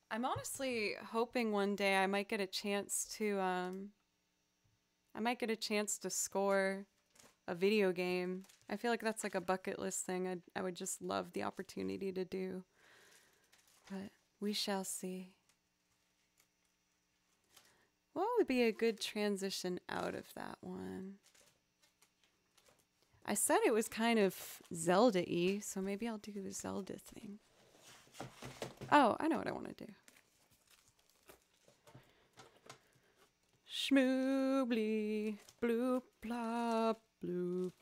I'm honestly hoping one day I might get a chance to score a video game. I feel like that's like a bucket list thing I would just love the opportunity to do. But we shall see. What would be a good transition out of that one? I said it was kind of Zelda-y, so maybe I'll do the Zelda thing. Oh, I know what I want to do. Schmoobly, bloop, blop, bloop.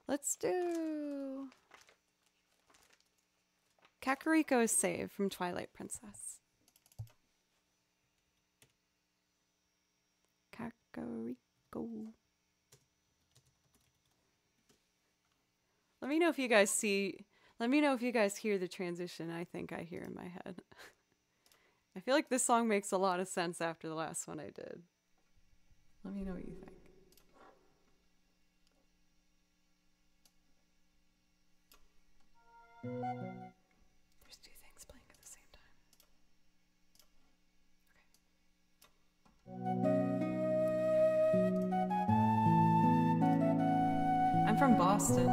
Let's do Kakariko is saved from Twilight Princess. Kakariko. Let me know if you guys see. Let me know if you guys hear the transition I think I hear in my head. I feel like this song makes a lot of sense after the last one I did. Let me know what you think. There's two things playing at the same time. Okay. I'm from Boston.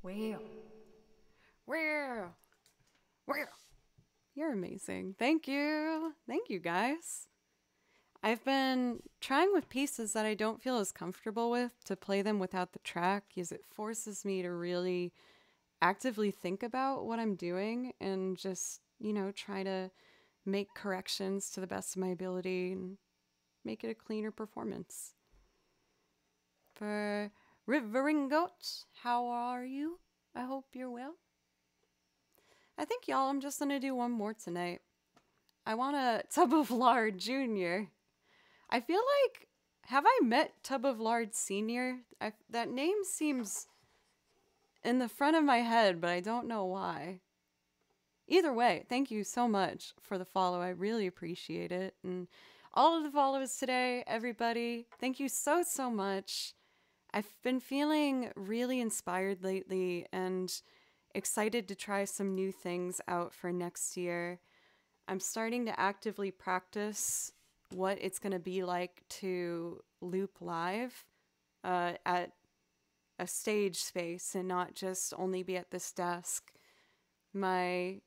Well, Where? Where? You're amazing. Thank you. Thank you, guys. I've been trying with pieces that I don't feel as comfortable with to play them without the track, because it forces me to really actively think about what I'm doing and just, try to make corrections to the best of my ability and make it a cleaner performance. For Rivering Goat, how are you? I hope you're well. I think, y'all, I'm just gonna do one more tonight. I want a Tub of Lard Jr. I feel like, have I met Tub of Lard Sr.? That name seems in the front of my head, but I don't know why. Either way, thank you so much for the follow. I really appreciate it. And all of the follows today, everybody, thank you so, so much. I've been feeling really inspired lately and excited to try some new things out for next year. I'm starting to actively practice what it's going to be like to loop live at a stage space and not just only be at this desk. My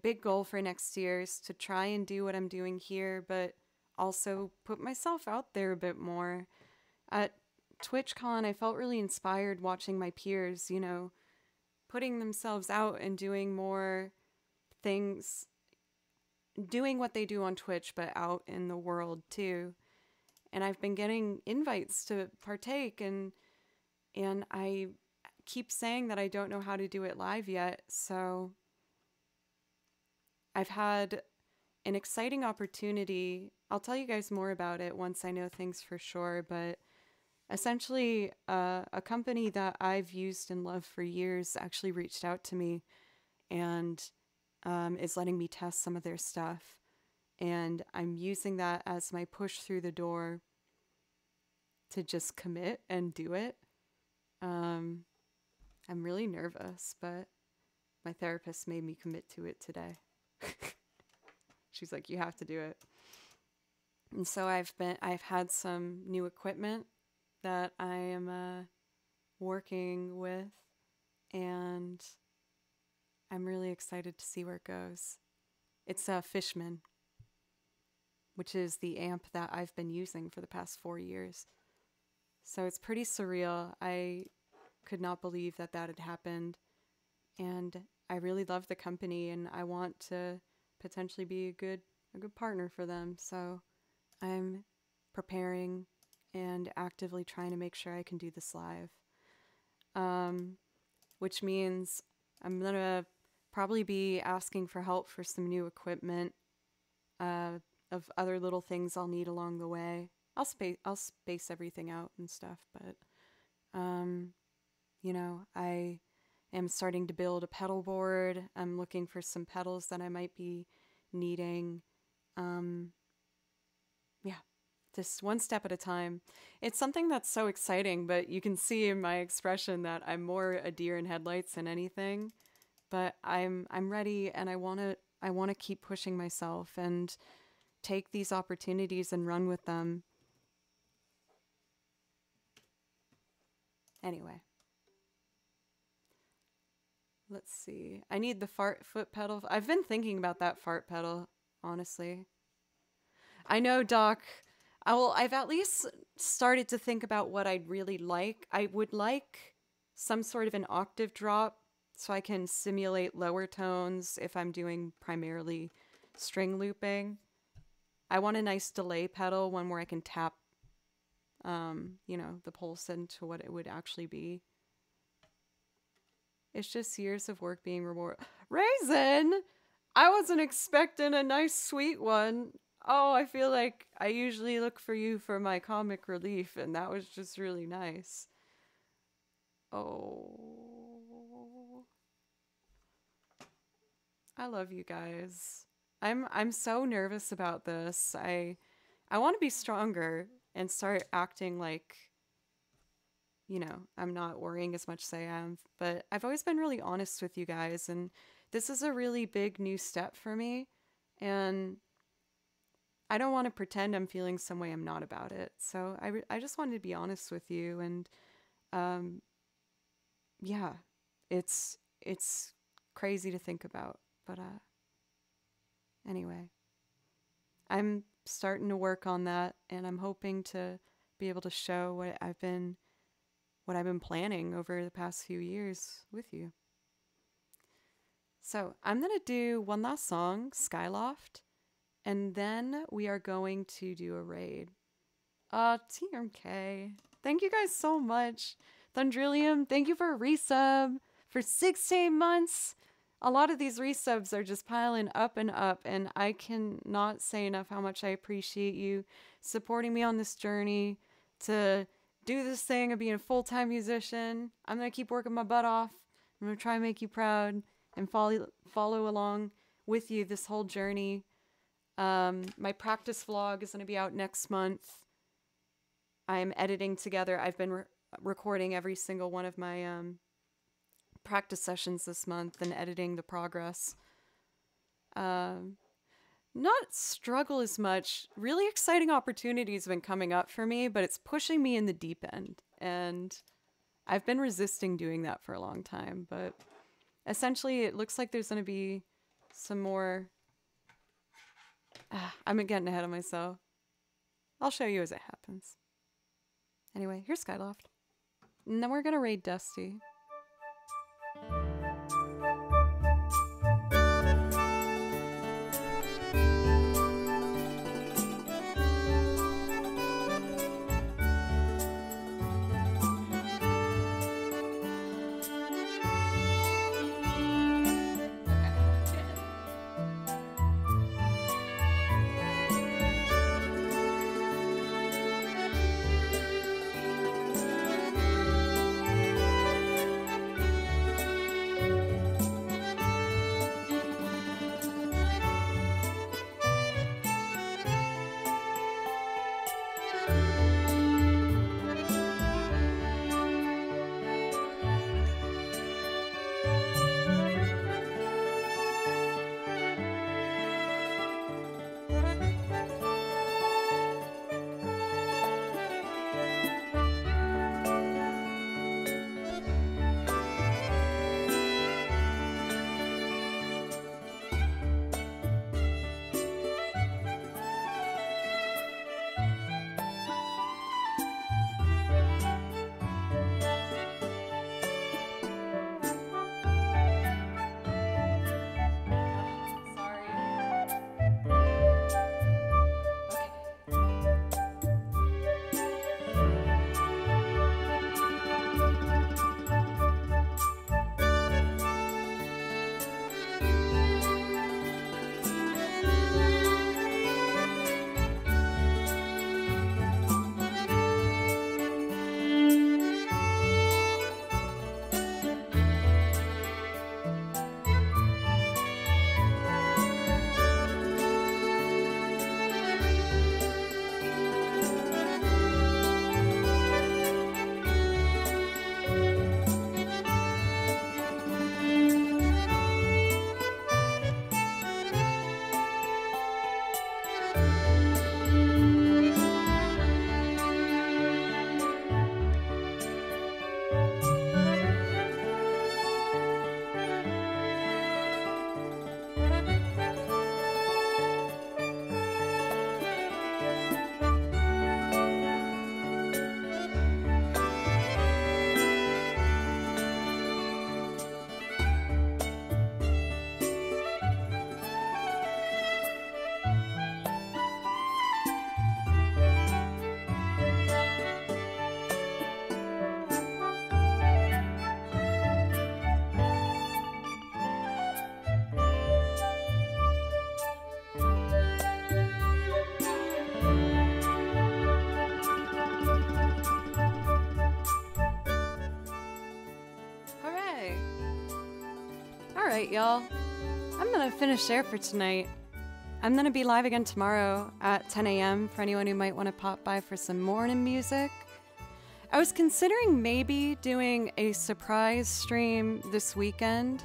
big goal for next year is to try and do what I'm doing here, but also put myself out there a bit more. At TwitchCon, I felt really inspired watching my peers, putting themselves out and doing more things, doing what they do on Twitch, but out in the world too. And I've been getting invites to partake, and I keep saying that I don't know how to do it live yet. So I've had an exciting opportunity. I'll tell you guys more about it once I know things for sure, but essentially, a company that I've used and loved for years actually reached out to me and is letting me test some of their stuff. And I'm using that as my push through the door to just commit and do it. I'm really nervous, but my therapist made me commit to it today. She's like, you have to do it. And so I've had some new equipment that I am working with, and I'm really excited to see where it goes. It's a Fishman, which is the amp that I've been using for the past 4 years. So it's pretty surreal. I could not believe that had happened, and I really love the company, and I want to potentially be a good partner for them. So I'm preparing and actively trying to make sure I can do this live. Which means I'm going to probably be asking for help for some new equipment, of other little things I'll need along the way. I'll space everything out and stuff, but, I am starting to build a pedal board. I'm looking for some pedals that I might be needing. Just one step at a time. It's something that's so exciting, but you can see in my expression that I'm more a deer in headlights than anything. But I'm ready, and I want to keep pushing myself and take these opportunities and run with them. Anyway. Let's see. I need the fart foot pedal. I've been thinking about that fart pedal, honestly. I know, Doc. I've at least started to think about what I'd really like. I would like some sort of an octave drop so I can simulate lower tones if I'm doing primarily string looping. I want a nice delay pedal, one where I can tap, the pulse into what it would actually be. It's just years of work being rewarded. Raisin! I wasn't expecting a nice sweet one. Oh, I feel like I usually look for you for my comic relief, and that was just really nice. Oh. I love you guys. I'm so nervous about this. I want to be stronger and start acting like, I'm not worrying as much as I am. But I've always been really honest with you guys, and this is a really big new step for me. And I don't want to pretend I'm feeling some way I'm not about it. So I just wanted to be honest with you and yeah, it's crazy to think about. But anyway, I'm starting to work on that, and I'm hoping to be able to show what I've been planning over the past few years with you. So I'm gonna do one last song, Skyloft, and then we are going to do a raid. TMK. Thank you guys so much. Thundrillium, thank you for a resub for 16 months. A lot of these resubs are just piling up, and I cannot say enough how much I appreciate you supporting me on this journey to do this thing of being a full-time musician. I'm going to keep working my butt off. I'm going to try and make you proud and follow along with you this whole journey. My practice vlog is going to be out next month. I'm editing together. I've been recording every single one of my practice sessions this month and editing the progress. Not struggle as much. Really exciting opportunities have been coming up for me, but it's pushing me in the deep end. And I've been resisting doing that for a long time. But essentially, it looks like there's going to be some more... I'm getting ahead of myself. I'll show you as it happens. Anyway, here's Skyloft. And then we're going to raid Dusty. Alright, y'all. I'm gonna finish there for tonight. I'm gonna be live again tomorrow at 10 a.m. for anyone who might want to pop by for some morning music. I was considering maybe doing a surprise stream this weekend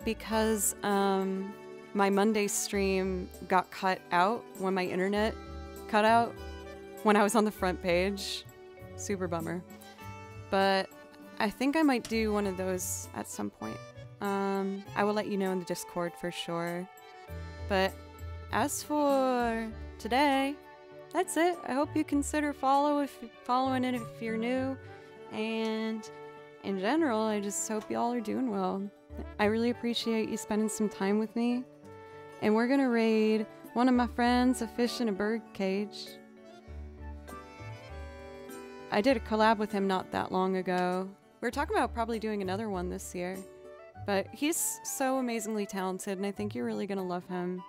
because my Monday stream got cut out when my internet cut out when I was on the front page. Super bummer. But I think I might do one of those at some point. I will let you know in the Discord for sure. But as for today, that's it. I hope you consider following it if you're new. And in general, I just hope y'all are doing well. I really appreciate you spending some time with me. And we're gonna raid one of my friends, a fish in a bird cage. I did a collab with him not that long ago. We were talking about probably doing another one this year. But he's so amazingly talented, and I think you're really gonna love him.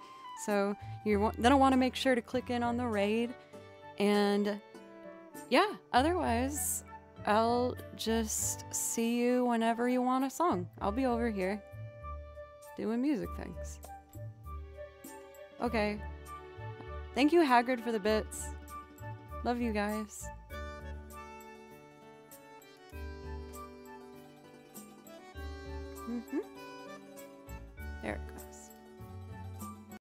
So you're gonna want to make sure to click in on the raid. And yeah, otherwise, I'll just see you whenever you want a song. I'll be over here doing music things. Okay. Thank you, Haggard, for the bits. Love you guys.